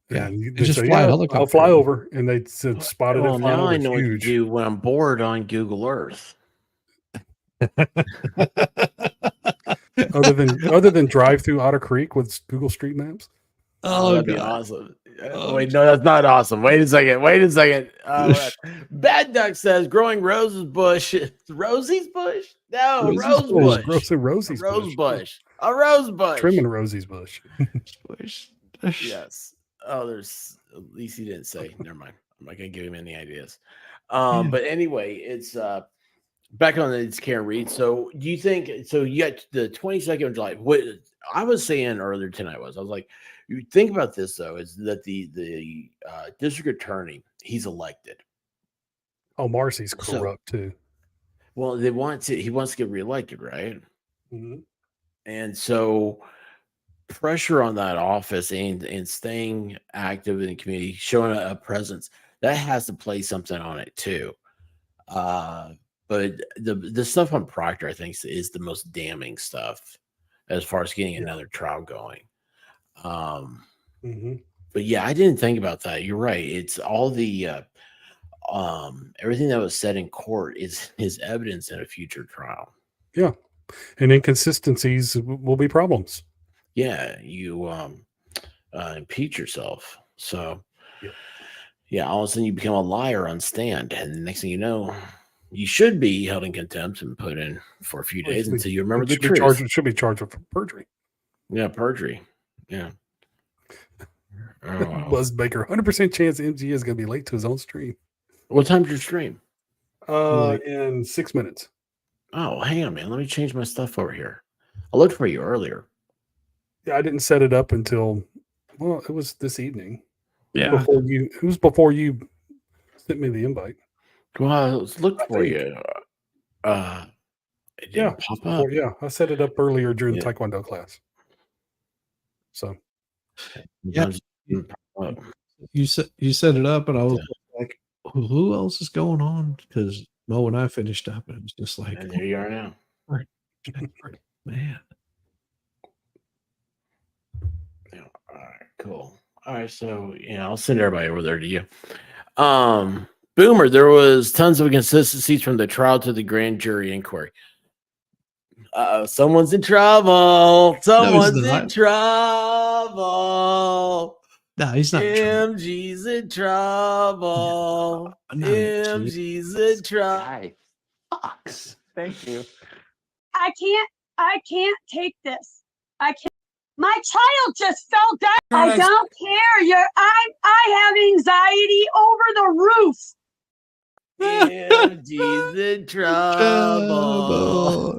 Yeah, and they just fly a helicopter. I'll fly over, and they spotted it. Now I know what to do when I'm bored on Google Earth. other than drive through Otter Creek with Google Street Maps. Oh, that'd be awesome. Wait, no, that's not awesome. Wait a second. Bad Duck says growing Rosie's bush. Rosie's bush? No, Rose bush. Rosie's bush. A rose bush. Trimming Rosie's bush. Yes. Oh, at least he didn't say. Never mind. I'm not gonna give him any ideas. But anyway, it's back on it's Karen Reed. So do you think you got the 22nd of July? What I was saying earlier tonight was like, you think about this though, is that the district attorney, he's elected. Oh, Marcy's corrupt too. Well, he wants to get reelected, right? Mm-hmm. And so pressure on that office and staying active in the community, showing a presence, that has to play something on it too. But the stuff on Proctor, I think, is the most damning stuff as far as getting another trial going. But yeah, I didn't think about that. You're right. It's all the everything that was said in court is evidence in a future trial. Yeah, and inconsistencies will be problems. Yeah, you impeach yourself. So yeah, all of a sudden you become a liar on stand, and the next thing you know, you should be held in contempt and put in for a few days until you remember the truth. Should be charged with perjury. Yeah, perjury. Yeah. Oh. Buzz Baker, 100% chance MG is going to be late to his own stream. What time's your stream? In 6 minutes. Oh, hang on, man. Let me change my stuff over here. I looked for you earlier. Yeah, I didn't set it up until, well, it was this evening. Yeah. Who's before you sent me the invite? Well, I was looking for think. you. It Yeah, didn't pop up. yeah. I set it up earlier during Yeah. Taekwondo class. So Yeah. Sometimes it didn't pop up. You set it up, and I was like, "Who else is going on?" Because Mo and I finished up, and it was just like, And there you are now. "Right, man." Yeah. All right, cool. All right, so I'll send everybody over there to you. Boomer, there was tons of inconsistencies from the trial to the grand jury inquiry. Someone's in trouble. Someone's in not. trouble. No, he's not in trouble. MG's in trouble. No, MG's in trouble. Fox. Thank you. I can't take this. I can't. My child just fell down. I don't care. I have anxiety over the roof. MG's in trouble.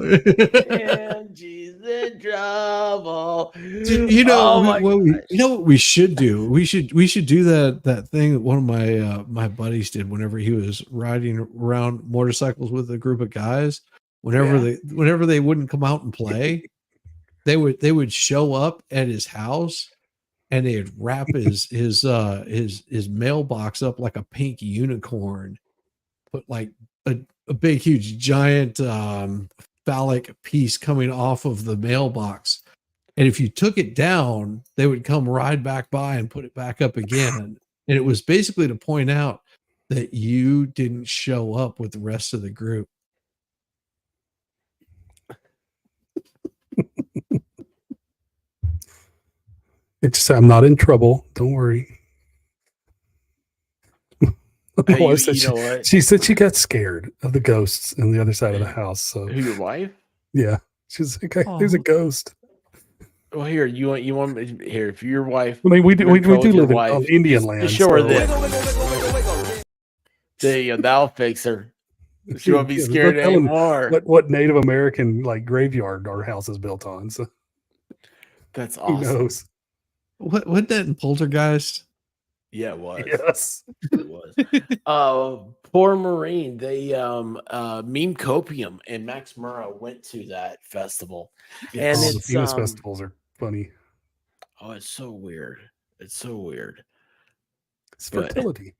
MG's in trouble. Dude, you know what we should do? We should do that thing that one of my buddies did whenever he was riding around motorcycles with a group of guys. Whenever they wouldn't come out and play, they would show up at his house and they'd wrap his mailbox up like a pink unicorn, put like a big huge giant phallic piece coming off of the mailbox. And if you took it down, they would come ride back by and put it back up again. And it was basically to point out that you didn't show up with the rest of the group. I'm not in trouble. Don't worry. Hey, you know what? She said she got scared of the ghosts on the other side of the house. So Your wife? Yeah. She's like, okay, there's a ghost. Well, here, you want here, if your wife. I mean, we do live on Indian land. Just show her this. There you go, that'll fix her. She won't be scared anymore. What Native American like graveyard our house is built on. So that's awesome. Who knows? What that in Poltergeist? Yeah, it was. Yes. It was. Poor Marine. They Meme Copium and Max Murrah went to that festival. Yeah, and the it's penis festivals are funny. Oh, it's so weird. It's so weird. It's fertility.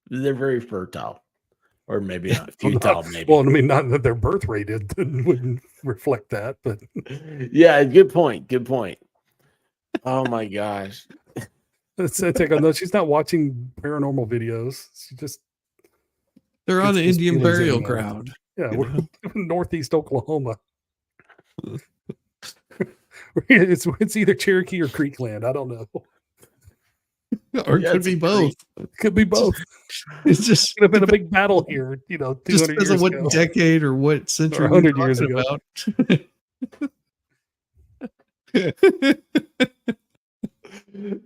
They're very fertile. Or maybe not futile, maybe. Well, I mean, not that their birth rate wouldn't reflect that, but yeah, good point. Good point. Oh my gosh. No, she's not watching paranormal videos. She just they're on an Indian burial ground. Yeah, we're in Northeast Oklahoma. It's either Cherokee or Creekland. I don't know. Or it could be both. Could be both. It's just could have been a big battle here, 200 just depends years on what ago. decade or what century or 100 years ago. About.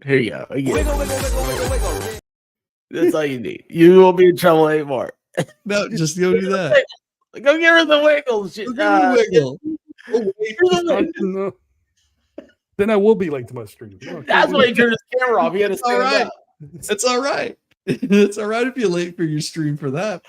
Here you go. Wiggle. That's all you need. You won't be in trouble anymore. No, just go do that. Go give her the wiggles. Wiggle. No. Then I will be late to my stream. That's why he turned his camera off. He had to stand up. It's all right. It's all right if you're late for your stream for that.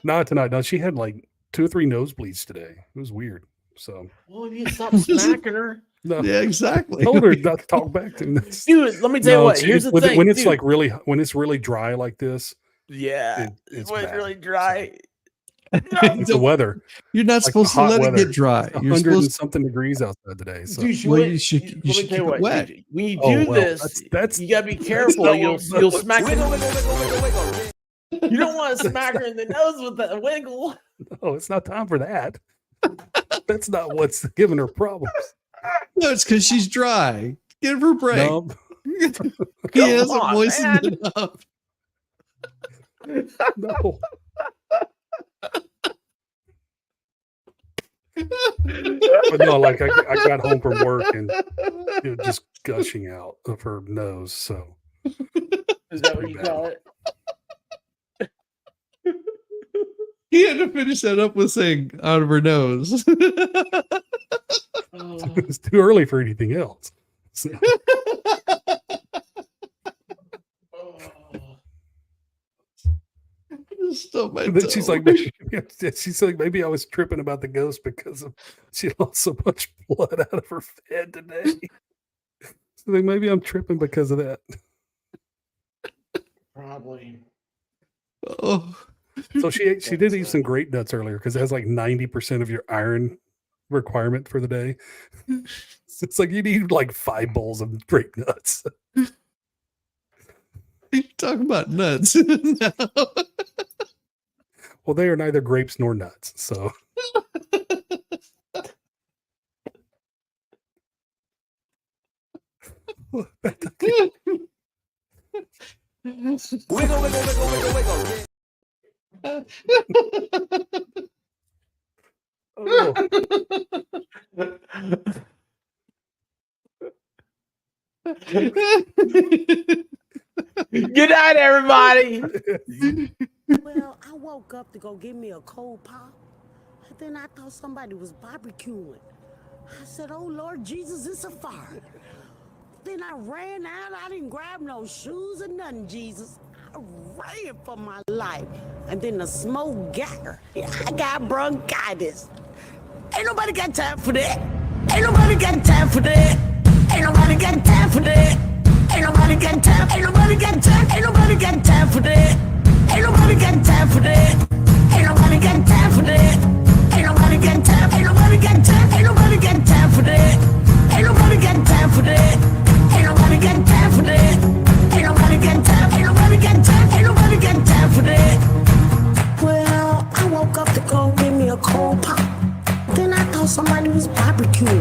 Not tonight. No, she had like 2 or 3 nosebleeds today. It was weird. So, well, you stop smacking her. No. Yeah, exactly. I told her not to talk back to me. Dude, let me tell you what. Here's the thing. When it's like when it's really dry like this. Yeah, it's when it's bad. really dry. It's the weather. You're not supposed to let it get dry. You're 100 and supposed something degrees outside today. So Dude, you should keep it wet. Dude, when you do this, you gotta be careful. You'll smack her. You don't want to smack her in the nose with that wiggle. No, it's not time for that. That's not what's giving her problems. No, it's because she's dry. Give her a break. No. He hasn't moistened it up. No. But no, like I got home from work and just gushing out of her nose. So is that what you call it? He had to finish that up with saying out of her nose. It's too early for anything else. So, and then she's like, maybe I was tripping about the ghost because she lost so much blood out of her head today. So like, maybe I'm tripping because of that. Probably. Oh, So she did eat some grape nuts earlier because it has like 90% of your iron requirement for the day. So it's like you need like 5 bowls of grape nuts. you talking about nuts? No. Well, they are neither grapes nor nuts. So Wiggle, wiggle, wiggle, wiggle, wiggle. oh. Good night, everybody. Well, I woke up to go get me a cold pop, and then I thought somebody was barbecuing. I said, "Oh Lord Jesus, it's a fire." Then I ran out. I didn't grab no shoes or nothing, Jesus. I ran for my life. And then the smoke got her. I got bronchitis. Ain't nobody got time for that. Ain't nobody got time for that. Ain't nobody got time for that. Ain't nobody got time. Ain't nobody got time. Ain't nobody got time for that. Ain't nobody got time for that. Ain't nobody got time for that. Ain't nobody got time. Ain't nobody got time. Ain't nobody got time for that. Ain't nobody got time for that. Ain't nobody got time for that. Ain't nobody got time. Ain't nobody got time. Ain't nobody got time for that. Well, I woke up to go get me a cold pop. Then I thought somebody was barbecuing.